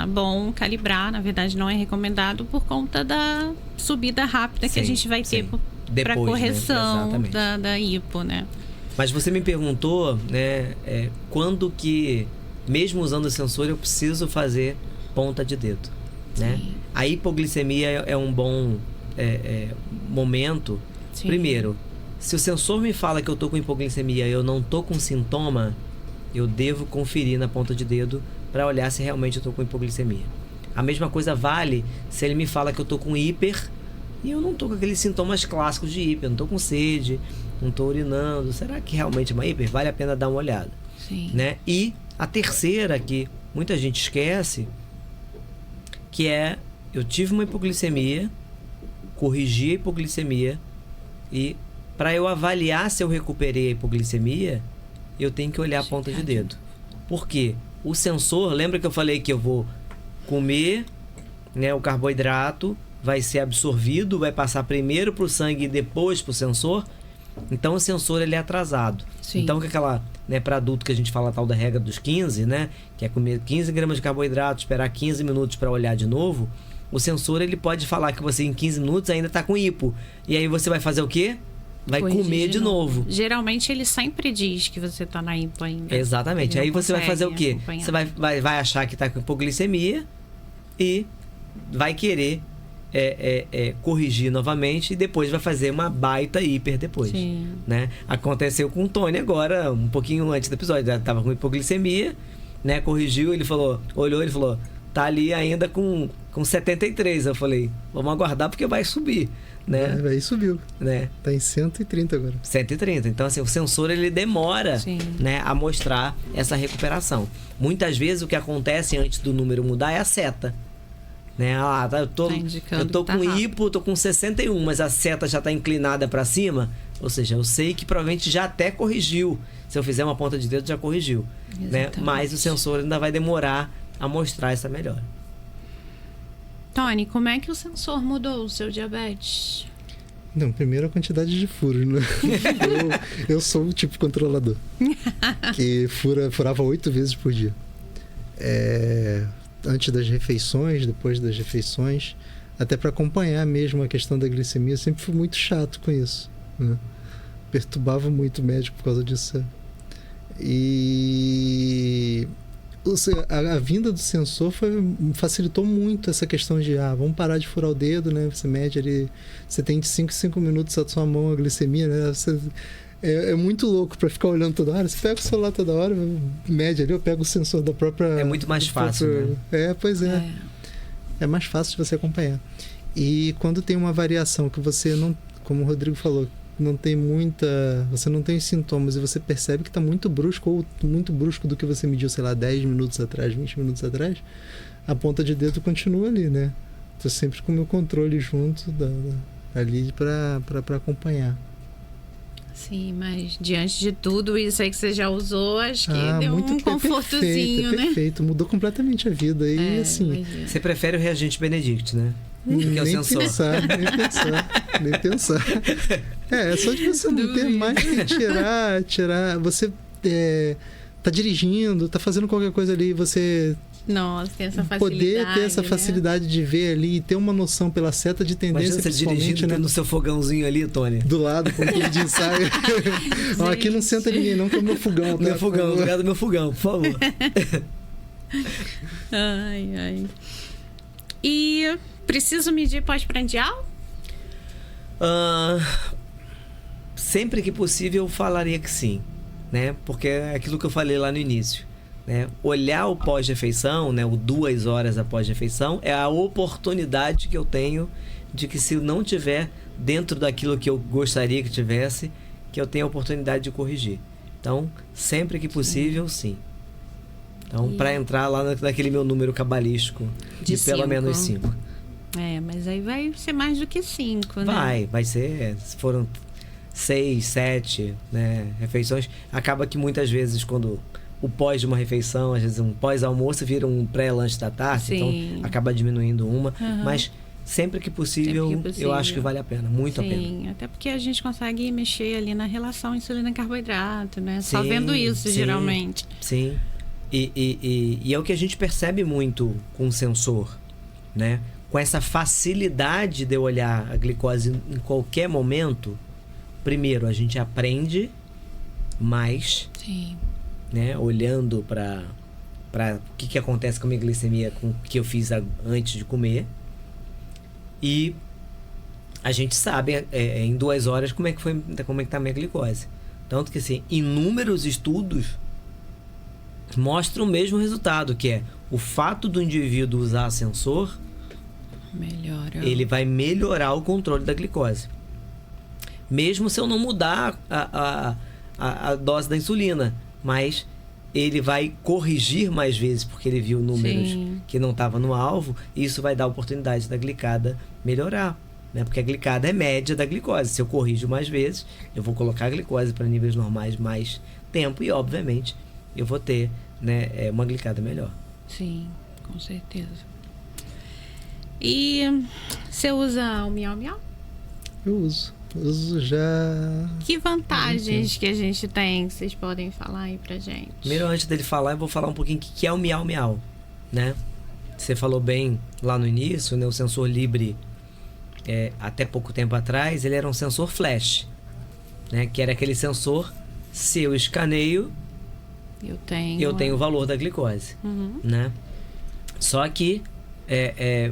bom calibrar. Na verdade, não é recomendado por conta da subida rápida que a gente vai ter para Depois, correção, né? da hipo, né? Mas você me perguntou, né, quando que, mesmo usando o sensor, eu preciso fazer ponta de dedo, né? Sim. A hipoglicemia é um bom momento. Sim. Primeiro, se o sensor me fala que eu tô com hipoglicemia e eu não tô com sintoma, eu devo conferir na ponta de dedo para olhar se realmente eu tô com hipoglicemia. A mesma coisa vale se ele me fala que eu tô com hiper e eu não tô com aqueles sintomas clássicos de hiper, não tô com sede, não tô urinando. Será que realmente é uma hiper? Vale a pena dar uma olhada. Sim. Né? E a terceira, que muita gente esquece, que é: eu tive uma hipoglicemia, corrigi a hipoglicemia, e para eu avaliar se eu recuperei a hipoglicemia, eu tenho que olhar a ponta de dedo. Por quê? O sensor, lembra que eu falei que eu vou comer, né, o carboidrato, vai ser absorvido, vai passar primeiro para o sangue e depois para o sensor? Então o sensor ele é atrasado. Sim. Então que aquela, né, para adulto que a gente fala a tal da regra dos 15, né, que é comer 15 gramas de carboidrato, esperar 15 minutos para olhar de novo, o sensor ele pode falar que você em 15 minutos ainda está com hipo. E aí você vai fazer o quê? Vai Corrigir comer de novo. Geralmente ele sempre diz que você tá na hipo ainda. Exatamente. Ele Aí não você vai fazer o quê? acompanhar. Você vai achar que está com hipoglicemia e vai querer corrigir novamente e depois vai fazer uma baita hiper depois. Sim. Né? Aconteceu com o Tony agora, um pouquinho antes do episódio. Já estava com hipoglicemia, né? Corrigiu, ele falou, olhou, ele falou, tá ali ainda com 73. Eu falei, vamos aguardar porque vai subir. Né? Aí subiu. Né? Tá em 130 agora. 130. Então, assim, o sensor ele demora, né, a mostrar essa recuperação. Muitas vezes o que acontece antes do número mudar é a seta. Né? Eu tô com hipo, tô com 61, mas a seta já tá inclinada para cima. Ou seja, eu sei que provavelmente já até corrigiu. Se eu fizer uma ponta de dedo, já corrigiu. Né? Mas o sensor ainda vai demorar a mostrar essa melhora. Tony, como é que o sensor mudou o seu diabetes? Não, primeiro a quantidade de furos, né? eu sou o tipo controlador. Que furava 8 vezes por dia. Antes das refeições, depois das refeições. Até para acompanhar mesmo a questão da glicemia. Eu sempre fui muito chato com isso. Né? Perturbava muito o médico por causa disso. E... a vinda do sensor facilitou muito essa questão de vamos parar de furar o dedo, né? Você mede ali, você tem de 5 minutos a sua mão a glicemia, né? É muito louco para ficar olhando toda hora. Você pega o celular toda hora, mede ali, eu pego o sensor da própria... É muito mais fácil, né? Pois é. É mais fácil de você acompanhar. E quando tem uma variação que você não, como o Rodrigo falou, você não tem sintomas e você percebe que está muito brusco ou muito brusco do que você mediu, sei lá, 10 minutos atrás, 20 minutos atrás, a ponta de dedo continua ali, né? Tô sempre com o meu controle junto ali para acompanhar. Sim, mas diante de tudo isso aí que você já usou, acho que deu um confortozinho, né? Perfeito, mudou completamente a vida. E assim... Você prefere o reagente Benedict, né? Nem pensar. É só de você não ter mais que tirar. Você tá dirigindo, tá fazendo qualquer coisa ali, você... Nossa, tem essa facilidade. Poder ter essa facilidade, né? De ver ali e ter uma noção pela seta de tendência. Imagina você dirigindo, né? No seu fogãozinho ali, Tony. Do lado, com tudo de ensaio. Aqui não senta ninguém, não, que é o meu fogão. Tá? Meu fogão, lugar do meu fogão, por favor. Ai. E preciso medir pós-prandial? Sempre que possível, eu falaria que sim. Né? Porque é aquilo que eu falei lá no início. Né? Olhar o pós-refeição, né? O 2 horas após refeição, é a oportunidade que eu tenho de que, se não tiver dentro daquilo que eu gostaria que tivesse, que eu tenha a oportunidade de corrigir. Então, sempre que possível, sim. Então, para entrar lá naquele meu número cabalístico de pelo menos 5. Mas aí vai ser mais do que 5, né? Vai ser, se foram 6, 7, né, refeições, acaba que muitas vezes quando o pós de uma refeição, às vezes um pós-almoço vira um pré-lanche da tarde, Sim. Então acaba diminuindo uma, mas sempre que possível, eu acho que vale a pena, muito a pena. Sim, até porque a gente consegue mexer ali na relação insulina-carboidrato, né? Só vendo isso, geralmente. Sim, e é o que a gente percebe muito com o sensor, né? com essa facilidade de eu olhar a glicose em qualquer momento, primeiro, a gente aprende mais, Sim. né? Olhando para o que acontece com a minha glicemia com o que eu fiz antes de comer. E a gente sabe em 2 horas como é que tá a minha glicose. Tanto que, assim, inúmeros estudos mostram o mesmo resultado, que é o fato do indivíduo usar sensor, Melhora. ele vai melhorar o controle da glicose. Mesmo se eu não mudar a dose da insulina, mas ele vai corrigir mais vezes, porque ele viu números Sim. que não estavam no alvo, e isso vai dar a oportunidade da glicada melhorar, né? Porque a glicada é média da glicose. Se eu corrijo mais vezes, eu vou colocar a glicose para níveis normais mais tempo e, obviamente, eu vou ter, né, uma glicada melhor. Sim, com certeza. E você usa o Miau Miau? Eu uso já. Que vantagens que a gente tem que vocês podem falar aí pra gente? Primeiro, antes dele falar, eu vou falar um pouquinho o que é o Miau Miau, né? Você falou bem lá no início, né? O sensor Libre, até pouco tempo atrás, ele era um sensor flash, né? Que era aquele sensor, se eu escaneio, eu tenho o valor da glicose, né? Só que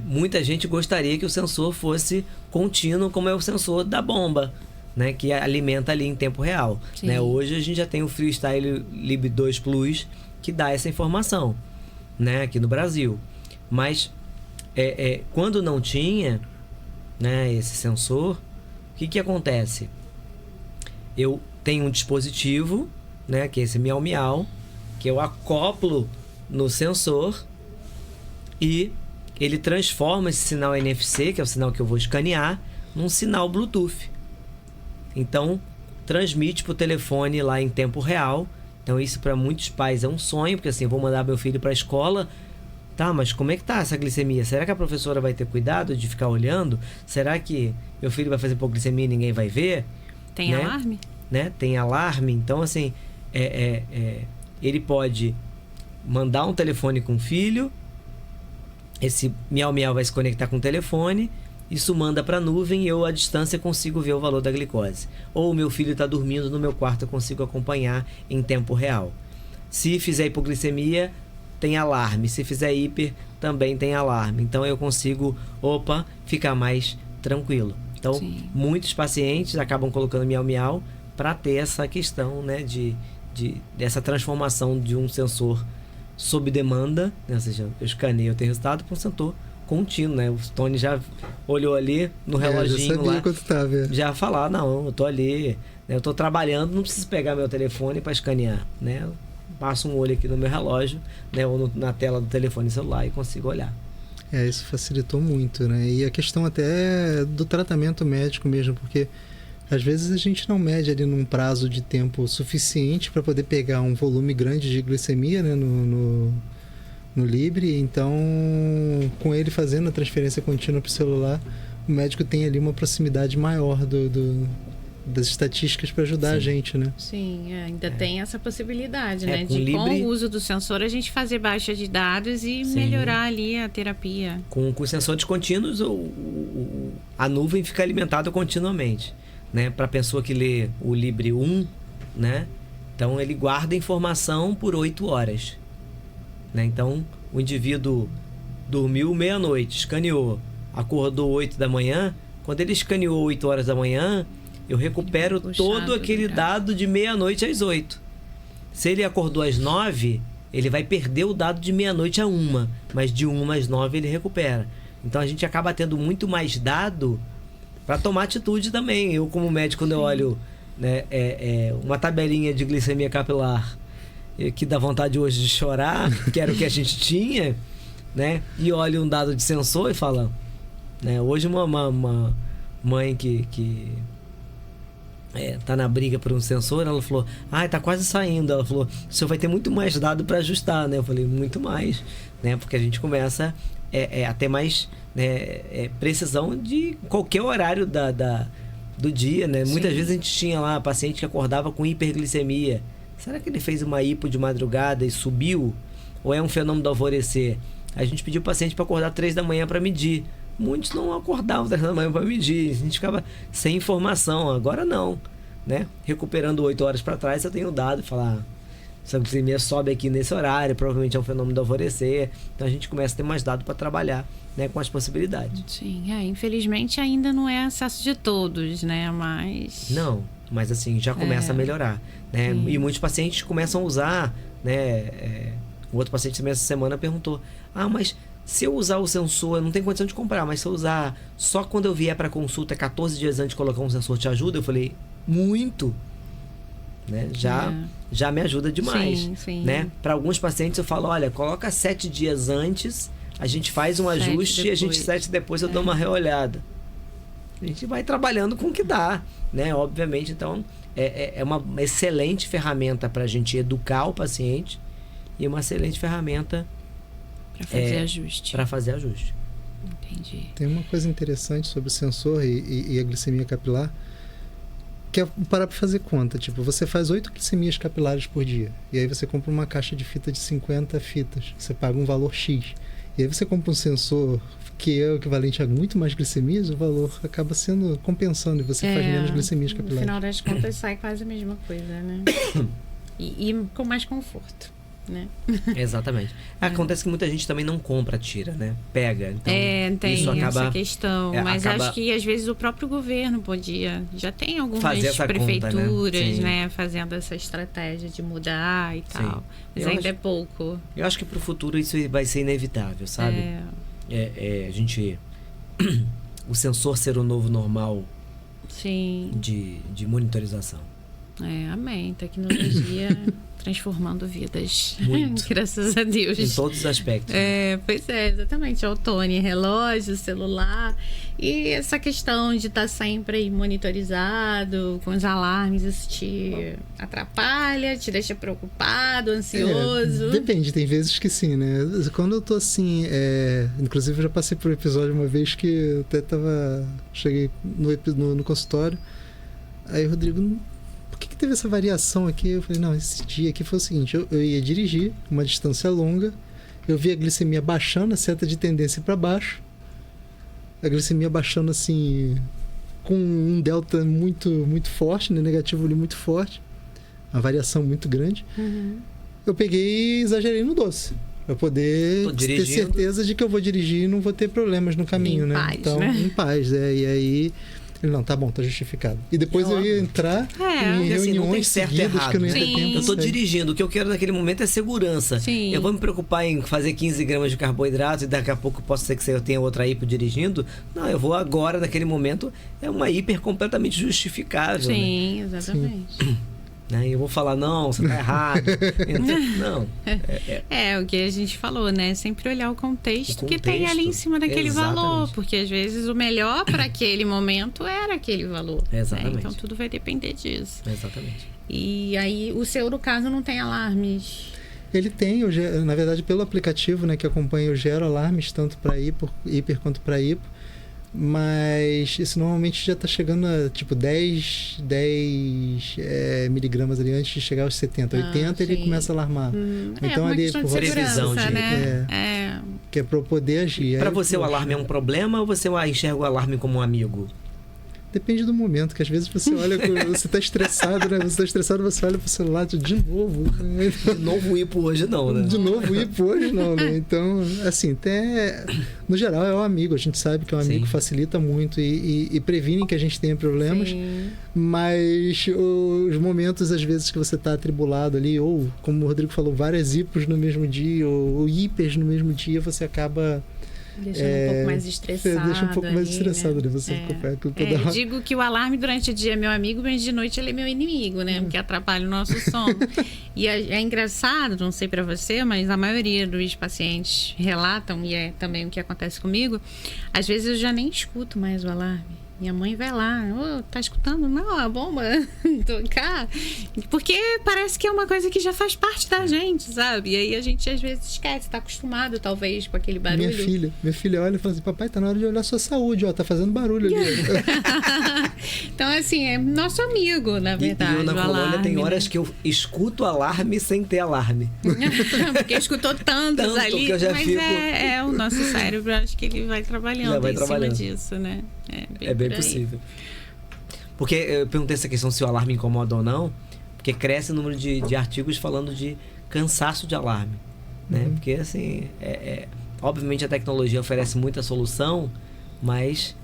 muita gente gostaria que o sensor fosse contínuo, como é o sensor da bomba, né? Que alimenta ali em tempo real, né? Hoje a gente já tem o Freestyle Lib 2 Plus, que dá essa informação, né? Aqui no Brasil. Mas quando não tinha, né, esse sensor, o que acontece? Eu tenho um dispositivo, né, que é esse Miau Miau, que eu acoplo no sensor e ele transforma esse sinal NFC, que é o sinal que eu vou escanear, num sinal Bluetooth. Então, transmite para o telefone lá em tempo real. Então, isso para muitos pais é um sonho, porque assim, eu vou mandar meu filho para a escola. Tá, mas como é que tá essa glicemia? Será que a professora vai ter cuidado de ficar olhando? Será que meu filho vai fazer hipoglicemia e ninguém vai ver? Tem alarme? Né? Tem alarme. Então, assim, ele pode mandar um telefone com o filho, esse Miau Miau vai se conectar com o telefone, isso manda para a nuvem e eu, à distância, consigo ver o valor da glicose. Ou o meu filho está dormindo no meu quarto, eu consigo acompanhar em tempo real. Se fizer hipoglicemia, tem alarme. Se fizer hiper, também tem alarme. Então eu consigo, ficar mais tranquilo. Então, Sim. muitos pacientes acabam colocando Miau Miau para ter essa questão, né, dessa transformação de um sensor sob demanda, né? Ou seja, eu escaneio, eu tenho resultado com um sensor contínuo, né? O Tony já olhou ali no reloginho já sabia lá, quanto tava. já falar, não, eu tô ali, né? Eu tô trabalhando, não preciso pegar meu telefone para escanear, né? Eu passo um olho aqui no meu relógio, né? Ou na tela do telefone celular e consigo olhar. Isso facilitou muito, né? E a questão até do tratamento médico mesmo, porque às vezes a gente não mede ali num prazo de tempo suficiente para poder pegar um volume grande de glicemia, né, no Libre. Então, com ele fazendo a transferência contínua para o celular, o médico tem ali uma proximidade maior das estatísticas para ajudar a gente, né? Sim, ainda tem essa possibilidade, né? Com De Libre, com o uso do sensor a gente fazer baixa de dados e melhorar ali a terapia. Com sensores contínuos, a nuvem fica alimentada continuamente, né? Para a pessoa que lê o Libre 1, né? Então ele guarda a informação por 8 horas, né? Então o indivíduo dormiu meia-noite, escaneou, acordou 8 da manhã. Quando ele escaneou 8 horas da manhã, eu recupero todo aquele dado de meia-noite às 8. Se ele acordou às 9, ele vai perder o dado de meia-noite a 1, mas de 1 às 9 ele recupera. Então a gente acaba tendo muito mais dado para tomar atitude também. Eu, como médico, quando eu olho, né, uma tabelinha de glicemia capilar que dá vontade hoje de chorar, que era o que a gente tinha, né, e olho um dado de sensor e falo, né, hoje uma mãe que tá na briga por um sensor, ela falou, tá quase saindo. Ela falou, o senhor vai ter muito mais dado para ajustar, né? Eu falei, muito mais, né? Porque a gente começa a ter mais, né, precisão de qualquer horário do dia, né? Sim. Muitas vezes a gente tinha lá paciente que acordava com hiperglicemia. Será que ele fez uma hipo de madrugada e subiu? Ou é um fenômeno do alvorecer? A gente pediu o paciente para acordar 3 da manhã para medir. muitos não acordavam 3 da manhã para medir. A gente ficava sem informação. Agora não, né? Recuperando 8 horas para trás, eu tenho dado e falar... Essa glicemia sobe aqui nesse horário, provavelmente é um fenômeno do alvorecer. Então a gente começa a ter mais dado para trabalhar, né, com as possibilidades. Sim, infelizmente ainda não é acesso de todos, né? Mas assim, já começa a melhorar, né? Sim. E muitos pacientes começam a usar, né? O outro paciente também essa semana perguntou: mas se eu usar o sensor, eu não tenho condição de comprar, mas se eu usar só quando eu vier para consulta 14 dias antes de colocar um sensor, te ajuda? Eu falei, muito, né? Já me ajuda demais. Sim. Né? Para alguns pacientes eu falo, olha, coloca 7 dias antes, a gente faz um ajuste e a gente 7 depois eu dou uma reolhada. A gente vai trabalhando com o que dá, né? Obviamente, então é uma excelente ferramenta para a gente educar o paciente e uma excelente ferramenta para fazer ajuste. Entendi. Tem uma coisa interessante sobre o sensor e a glicemia capilar, que é parar para fazer conta. Tipo, você faz 8 glicemias capilares por dia. E aí você compra uma caixa de fita de 50 fitas. Você paga um valor X. E aí você compra um sensor que é o equivalente a muito mais glicemias, o valor acaba sendo compensando e você faz menos glicemias capilares. No final das contas sai quase a mesma coisa, né? e com mais conforto, né? Exatamente. Acontece que muita gente também não compra, tira, né? Pega. Então, tem isso acaba, essa questão. Mas acho que às vezes o próprio governo podia. Já tem algumas prefeituras, conta, né? Fazendo essa estratégia de mudar e tal. Mas ainda é pouco. Eu acho que pro futuro isso vai ser inevitável, sabe? A gente... o sensor ser o novo normal. Sim. De monitorização. Amém. Tecnologia transformando vidas. Muito. Graças a Deus. Em todos os aspectos. Pois é, exatamente. Otone, relógio, celular. E essa questão de estar sempre aí monitorizado, com os alarmes, isso te atrapalha, te deixa preocupado, ansioso? Depende, tem vezes que sim, né? Quando eu tô assim, inclusive eu já passei por um episódio uma vez que eu até cheguei no consultório, aí o Rodrigo, por que teve essa variação aqui? Eu falei, não, esse dia aqui foi o seguinte, eu ia dirigir uma distância longa, eu vi a glicemia baixando, a seta de tendência para baixo, a glicemia baixando assim, com um delta muito, muito forte, né? Negativo ali muito forte, uma variação muito grande. Eu peguei e exagerei no doce, para poder ter certeza de que eu vou dirigir e não vou ter problemas no caminho, né? Paz, então, né? em paz, e aí... Ele, não, tá bom, tá justificado. E depois eu ia entrar em reuniões seguidas que eu não ia ter tempo. Eu tô dirigindo, o que eu quero naquele momento é segurança. Sim. Eu vou me preocupar em fazer 15 gramas de carboidrato e daqui a pouco posso ser que eu tenha outra hipo dirigindo. Não, eu vou agora, naquele momento, é uma hiper completamente justificável. Sim, né? Exatamente. Sim. E eu vou falar, não, você tá errado. Não. O que a gente falou, né? Sempre olhar o contexto que tem ali em cima daquele valor. Porque às vezes o melhor para aquele momento era aquele valor. Exatamente. Né? Então tudo vai depender disso. Exatamente. E aí o seu, no caso, não tem alarmes? Ele tem, na verdade, pelo aplicativo, né, que acompanha, eu gero alarmes tanto para hiper quanto para hipo. Mas isso normalmente já está chegando a tipo 10 miligramas ali antes de chegar aos 70, 80 ele começa a alarmar. Então ali por previsão de que é para eu poder agir. Para você o alarme é um problema ou você enxerga o alarme como um amigo? Depende do momento, que às vezes você olha, você tá estressado, né? Você tá estressado, você olha pro celular de novo. De novo o hipo hoje não, né? De novo o hipo hoje não, né? Então, assim, até no geral é um amigo, a gente sabe que é um amigo que facilita muito e previne que a gente tenha problemas. Sim. Mas os momentos, às vezes, que você tá atribulado ali, ou, como o Rodrigo falou, várias hipos no mesmo dia, ou hipers no mesmo dia, você acaba... Deixando um pouco mais estressado. Deixa um pouco mais estressado, né? Você Eu digo que o alarme durante o dia é meu amigo, mas de noite ele é meu inimigo, né? Porque atrapalha o nosso sono. E é engraçado, não sei pra você, mas a maioria dos pacientes relatam, e é também o que acontece comigo, às vezes eu já nem escuto mais o alarme. Minha mãe vai lá, tá escutando? Não, a bomba tocar. Porque parece que é uma coisa que já faz parte da gente, sabe? E aí a gente às vezes esquece, tá acostumado talvez com aquele barulho. Minha filha olha e fala assim, papai, tá na hora de olhar a sua saúde, ó, tá fazendo barulho ali. Então, assim, é nosso amigo, na verdade. E eu na colônia alarme, tem horas que eu escuto alarme sem ter alarme. Porque escutou tantos ali, que eu já mas fico... é o nosso cérebro, acho que ele vai trabalhando cima disso, né? É bem possível. Porque eu perguntei essa questão se o alarme incomoda ou não, porque cresce o número de artigos falando de cansaço de alarme, né? Porque, assim, obviamente a tecnologia oferece muita solução, mas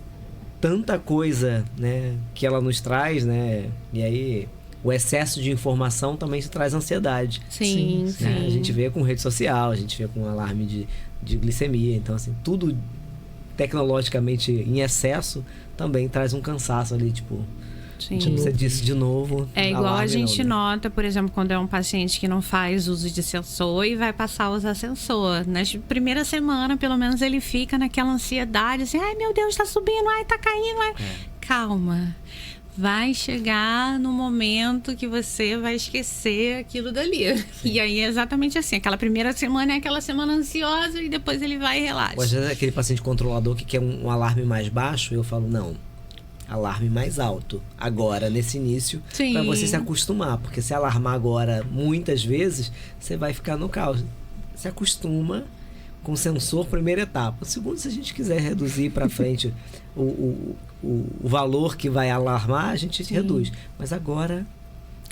tanta coisa, né, que ela nos traz, né? E aí o excesso de informação também se traz ansiedade. Sim. Né? A gente vê com rede social, a gente vê com alarme de glicemia. Então, assim, tudo tecnologicamente em excesso também traz um cansaço ali, tipo... Sim. Você disse de novo. É igual a gente não, né? nota, por exemplo, quando é um paciente que não faz uso de sensor e vai passar a usar sensor. Na primeira semana, pelo menos, ele fica naquela ansiedade, assim, ai meu Deus, tá subindo, ai tá caindo, ai. Calma. Vai chegar no momento que você vai esquecer aquilo dali. Sim. E aí é exatamente assim. Aquela primeira semana é aquela semana ansiosa e depois ele vai e relaxa. Às vezes aquele paciente controlador que quer um alarme mais baixo, eu falo, não, alarme mais alto. Agora, nesse início, para você se acostumar. Porque se alarmar agora muitas vezes, você vai ficar no caos. Se acostuma com o sensor, primeira etapa. Segundo, se a gente quiser reduzir para frente o valor que vai alarmar, a gente reduz. Mas agora...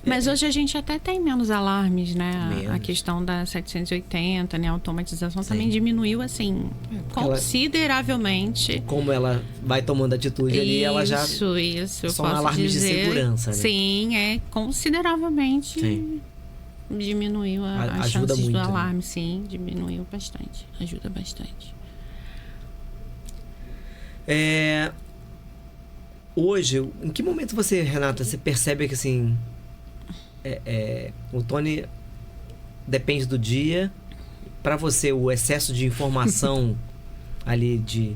Mas hoje a gente até tem menos alarmes, né? Menos. A questão da 780, né? A automatização também diminuiu, assim, consideravelmente. Como ela vai tomando atitude ali, ela já... Isso. São alarmes de segurança, né? Sim, consideravelmente... Sim. Diminuiu as chances muito, do alarme, né? Sim, diminuiu bastante. Ajuda bastante. Hoje, em que momento você, Renata, você percebe que assim... o Tony depende do dia. Para você, o excesso de informação ali de...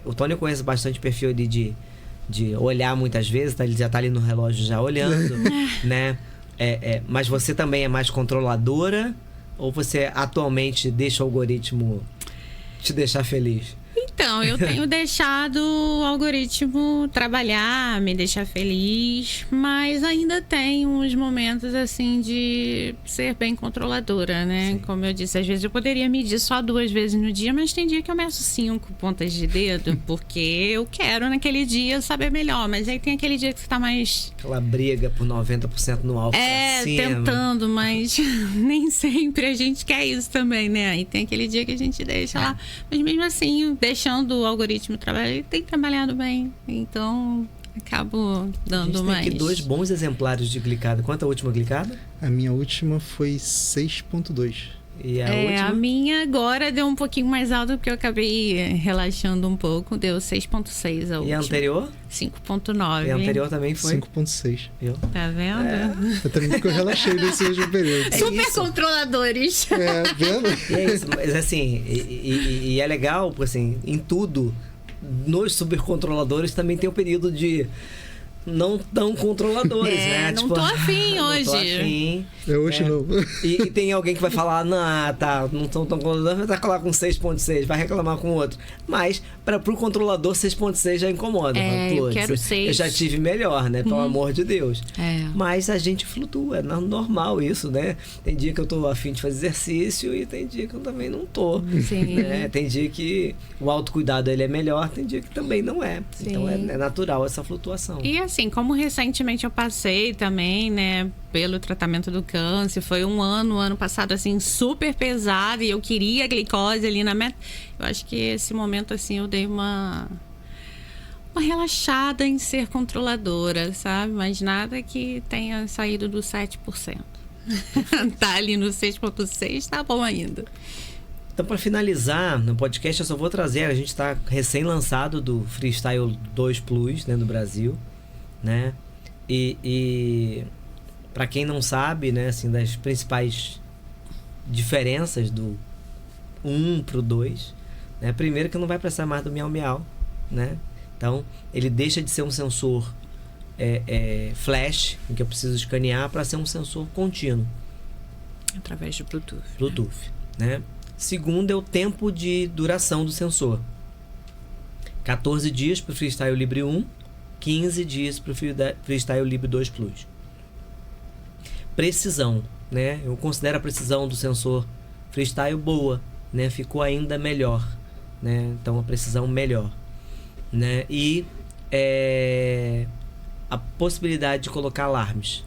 O Tony conhece bastante o perfil ali de olhar muitas vezes, ele já tá ali no relógio já olhando, né? Mas você também é mais controladora ou você atualmente deixa o algoritmo te deixar feliz? Então, eu tenho deixado o algoritmo trabalhar, me deixar feliz, mas ainda tem uns momentos, assim, de ser bem controladora, né? Sim. Como eu disse, às vezes eu poderia medir só 2 vezes no dia, mas tem dia que eu meço 5 pontas de dedo, porque eu quero naquele dia saber melhor, mas aí tem aquele dia que você tá mais... Aquela briga por 90% no alvo pra cima. Tentando, mas nem sempre a gente quer isso também, né? Aí tem aquele dia que a gente deixa lá, mas mesmo assim, deixando o algoritmo trabalhar, ele tem trabalhado bem, então acabo dando mais. A gente tem aqui 2 bons exemplares de glicada. Quanto a última glicada? A minha última foi 6.2. E a última? A minha agora deu um pouquinho mais alto, porque eu acabei relaxando um pouco, deu 6.6 a última. E a anterior? 5.9. E a anterior também foi? 5.6. Tá vendo? Eu também porque eu relaxei nesse último período. Super controladores. Vendo? E é isso, mas assim, e é legal, porque assim, em tudo, nos supercontroladores também tem o período de não tão controladores, né? Não tô afim hoje. Não tô afim. Hoje não. E tem alguém que vai falar, não tão controladores, vai falar com 6.6, vai reclamar com outro. Mas, pro controlador, 6.6 já incomoda. Eu quero 6. Eu já tive melhor, né? Pelo amor de Deus. Mas a gente flutua, é normal isso, né? Tem dia que eu tô afim de fazer exercício e tem dia que eu também não tô. Sim. Né? Tem dia que o autocuidado ele é melhor, tem dia que também não é. Sim. Então é natural essa flutuação. E assim, como recentemente eu passei também, né, pelo tratamento do câncer, foi um ano passado, assim, super pesado, e eu queria a glicose ali na meta. Eu acho que esse momento, assim, eu dei uma relaxada em ser controladora, sabe? Mas nada que tenha saído do 7%. Tá ali no 6.6, tá bom ainda. Então, para finalizar no podcast, eu só vou trazer, a gente está recém-lançado do Freestyle 2 Plus, né, no Brasil, né? E para quem não sabe, né, assim, das principais diferenças do 1 pro 2, né? Primeiro que não vai precisar mais do miau miau, né? Então, ele deixa de ser um sensor flash, em que eu preciso escanear, para ser um sensor contínuo. Através de Bluetooth. Bluetooth, né? Segundo é o tempo de duração do sensor. 14 dias para o Freestyle Libre 1, 15 dias para o Freestyle Libre 2 Plus. Precisão, né? Eu considero a precisão do sensor Freestyle boa, né? Ficou ainda melhor, né? Então a precisão melhor, né? E a possibilidade de colocar alarmes,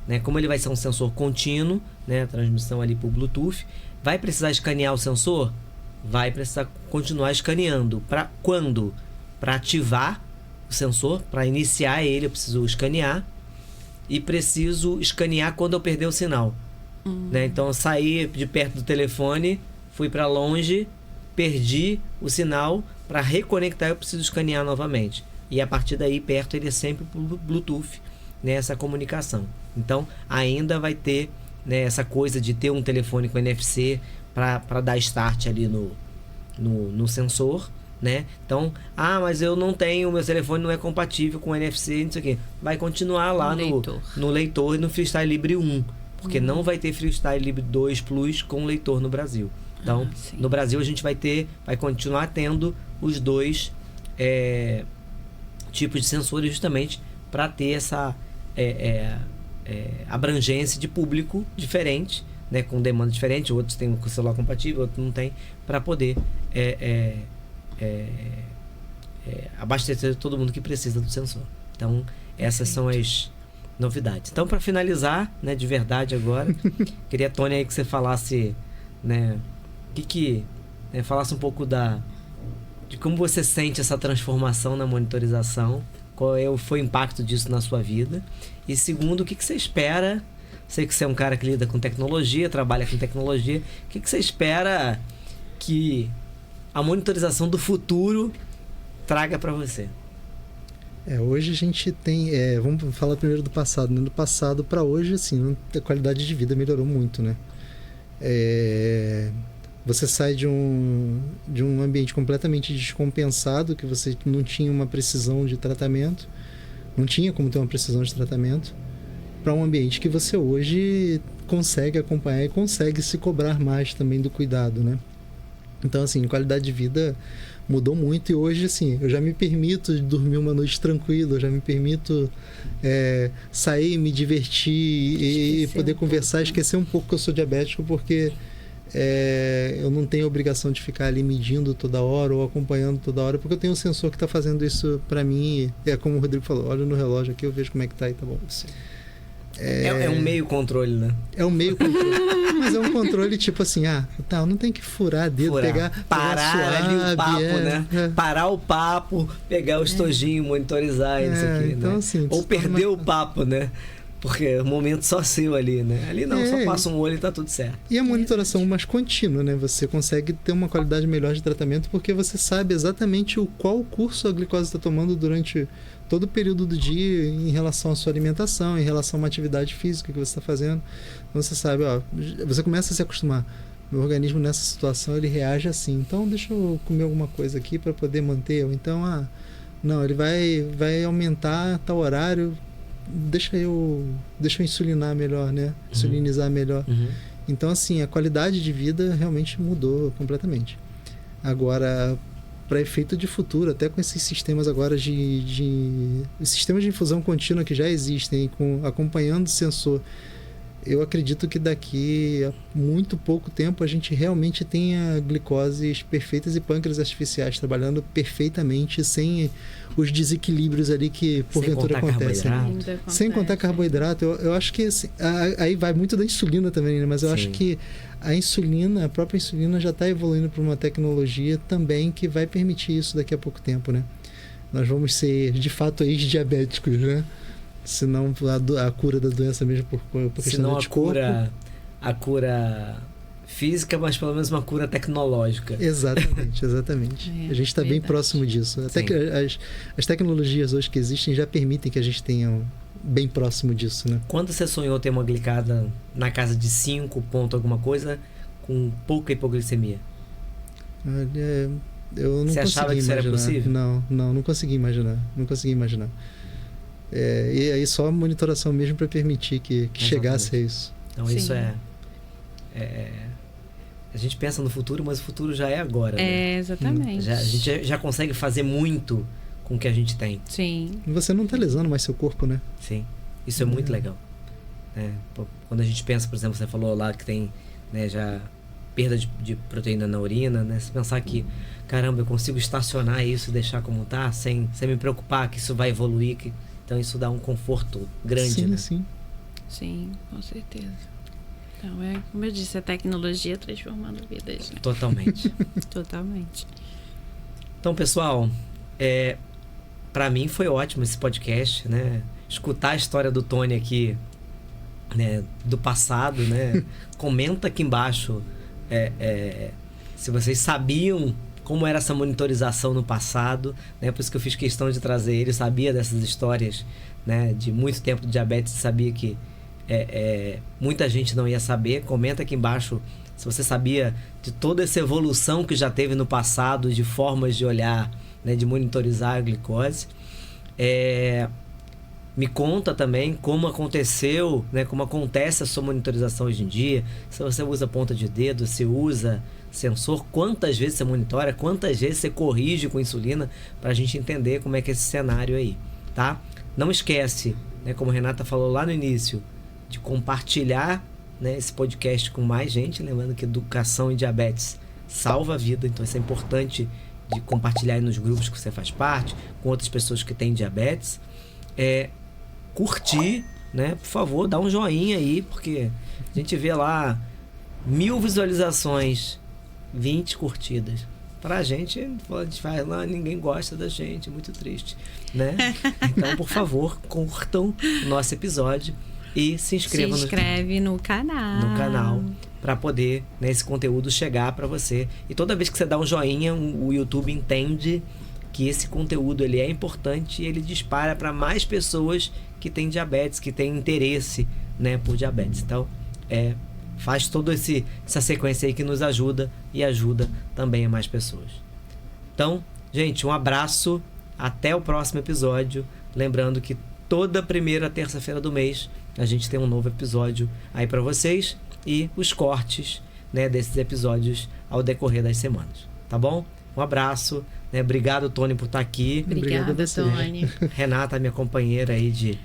né? Como ele vai ser um sensor contínuo, né? Transmissão ali por Bluetooth, vai precisar escanear o sensor? Vai precisar continuar escaneando. Para quando? Para ativar o sensor, para iniciar ele, eu preciso escanear. E preciso escanear quando eu perder o sinal. Né? Então eu saí de perto do telefone, fui para longe, perdi o sinal. Para reconectar eu preciso escanear novamente. E a partir daí, perto, ele é sempre por Bluetooth, né? Essa comunicação. Então ainda vai ter, né, essa coisa de ter um telefone com NFC para dar start ali no sensor, né? Então, mas eu não tenho, meu telefone não é compatível com NFC, não sei o quê. Vai continuar lá no leitor e no Freestyle Libre 1, porque não vai ter Freestyle Libre 2 Plus com leitor no Brasil. Então, no Brasil a gente vai continuar tendo os dois tipos de sensores, justamente para ter essa abrangência de público diferente, né, com demanda diferente. Outros têm um celular compatível, outros não tem, para poder abastecer todo mundo que precisa do sensor. Então, essas são as novidades. Então, para finalizar, né, de verdade agora, queria, Tony, aí que você falasse, né, falasse um pouco de como você sente essa transformação na monitorização, qual foi o impacto disso na sua vida, e segundo, o que você espera. Sei que você é um cara que lida com tecnologia, trabalha com tecnologia. O que você espera que a monitorização do futuro traga para você? Hoje a gente tem... vamos falar primeiro do passado, né? Do passado para hoje, assim, a qualidade de vida melhorou muito, né? Você sai de um ambiente completamente descompensado, que você não tinha uma precisão de tratamento, não tinha como ter uma precisão de tratamento, para um ambiente que você hoje consegue acompanhar e consegue se cobrar mais também do cuidado, né? Então, assim, a qualidade de vida mudou muito, e hoje, assim, eu já me permito dormir uma noite tranquila, eu já me permito sair, me divertir e poder conversar, esquecer um pouco que eu sou diabético, porque eu não tenho a obrigação de ficar ali medindo toda hora ou acompanhando toda hora, porque eu tenho um sensor que está fazendo isso para mim, e como o Rodrigo falou, olha no relógio aqui, eu vejo como é que tá e tá bom. Sim. É um meio controle, né? É um meio controle. Mas é um controle tipo assim, não tem que furar dedo, parar ali o papo, né? Parar o papo, pegar o estojinho, monitorizar isso aqui, então, né? Assim, ou perder o papo, né? Porque é um momento só seu ali, né? Ali não, só passa um olho e tá tudo certo. E a monitoração mais contínua, né? Você consegue ter uma qualidade melhor de tratamento, porque você sabe exatamente qual curso a glicose está tomando durante todo o período do dia, em relação à sua alimentação, em relação a uma atividade física que você está fazendo. Então você sabe, você começa a se acostumar. Meu organismo nessa situação, ele reage assim. Então deixa eu comer alguma coisa aqui para poder manter. Ou então, não, ele vai aumentar tal horário, deixa eu insulinar melhor, né? Insulinizar melhor. Então, assim, a qualidade de vida realmente mudou completamente. Agora, para efeito de futuro, até com esses sistemas agora sistemas de infusão contínua que já existem, acompanhando o sensor, eu acredito que daqui a muito pouco tempo a gente realmente tenha glicoses perfeitas e pâncreas artificiais trabalhando perfeitamente, sem os desequilíbrios ali que porventura acontecem. Sem contar carboidrato. Eu acho que assim, aí vai muito da insulina também, né? Mas eu acho que a própria insulina já está evoluindo para uma tecnologia também que vai permitir isso daqui a pouco tempo, né? Nós vamos ser, de fato, ex-diabéticos, né? Se não a cura da doença mesmo por questão do anticorpo. A cura física, mas pelo menos uma cura tecnológica. Exatamente. A gente está bem próximo disso. Até que as tecnologias hoje que existem já permitem que a gente tenha bem próximo disso, né? Quando você sonhou ter uma glicada na casa de 5 ponto alguma coisa, com pouca hipoglicemia? Olha, Eu não Você achava que isso era possível? Não consegui imaginar. Não consegui imaginar. E aí só a monitoração mesmo para permitir que chegasse a isso. Então isso a gente pensa no futuro, mas o futuro já é agora. Né? Exatamente. A gente já consegue fazer muito com o que a gente tem. Sim. E você não tá lesando mais seu corpo, né? Sim. Isso é muito legal. Quando a gente pensa, por exemplo, você falou lá que tem, né, já perda de proteína na urina, né? Se pensar que, caramba, eu consigo estacionar isso e deixar como tá, sem me preocupar que isso vai evoluir. Então isso dá um conforto grande, sim, né? Sim. Sim, com certeza. Então, como eu disse, a tecnologia transformando vidas, né? Totalmente. Totalmente. Então, pessoal, para mim foi ótimo esse podcast, né? Escutar a história do Tony aqui, né? Do passado, né? Comenta aqui embaixo se vocês sabiam como era essa monitorização no passado, né? Por isso que eu fiz questão de trazer ele, sabia dessas histórias, né? De muito tempo de diabetes, sabia que muita gente não ia saber. Comenta aqui embaixo se você sabia de toda essa evolução que já teve no passado, de formas de olhar, né, de monitorizar a glicose. Me conta também como aconteceu, né, como acontece a sua monitorização hoje em dia. Se você usa ponta de dedo, se usa sensor, quantas vezes você monitora, quantas vezes você corrige com insulina, para a gente entender como é que é esse cenário aí, tá? Não esquece, né, como a Renata falou lá no início, de compartilhar, né, esse podcast com mais gente, lembrando que educação em diabetes salva a vida, então isso é importante de compartilhar aí nos grupos que você faz parte, com outras pessoas que têm diabetes. Curtir, né, por favor, dá um joinha aí, porque a gente vê lá 1000 visualizações, 20 curtidas. Pra gente, a gente vai lá, ninguém gosta da gente, muito triste, né? Então, por favor, curtam o nosso episódio e se inscrevam no canal. Para poder, né, esse conteúdo chegar para você. E toda vez que você dá um joinha, o YouTube entende que esse conteúdo ele é importante e ele dispara para mais pessoas que têm diabetes, que têm interesse, né, por diabetes. Então, faz toda essa sequência aí que nos ajuda e ajuda também a mais pessoas. Então, gente, um abraço, até o próximo episódio. Lembrando que toda primeira terça-feira do mês a gente tem um novo episódio aí para vocês e os cortes, né, desses episódios ao decorrer das semanas, tá bom? Um abraço, né? Obrigado, Tony, por estar aqui. Obrigada, Tony. Renata, minha companheira aí de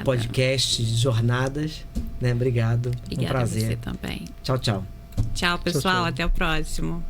podcast, de jornadas, né? Obrigado. Obrigada, um prazer. Você também. Tchau, tchau. Tchau, pessoal. Tchau. Até o próximo.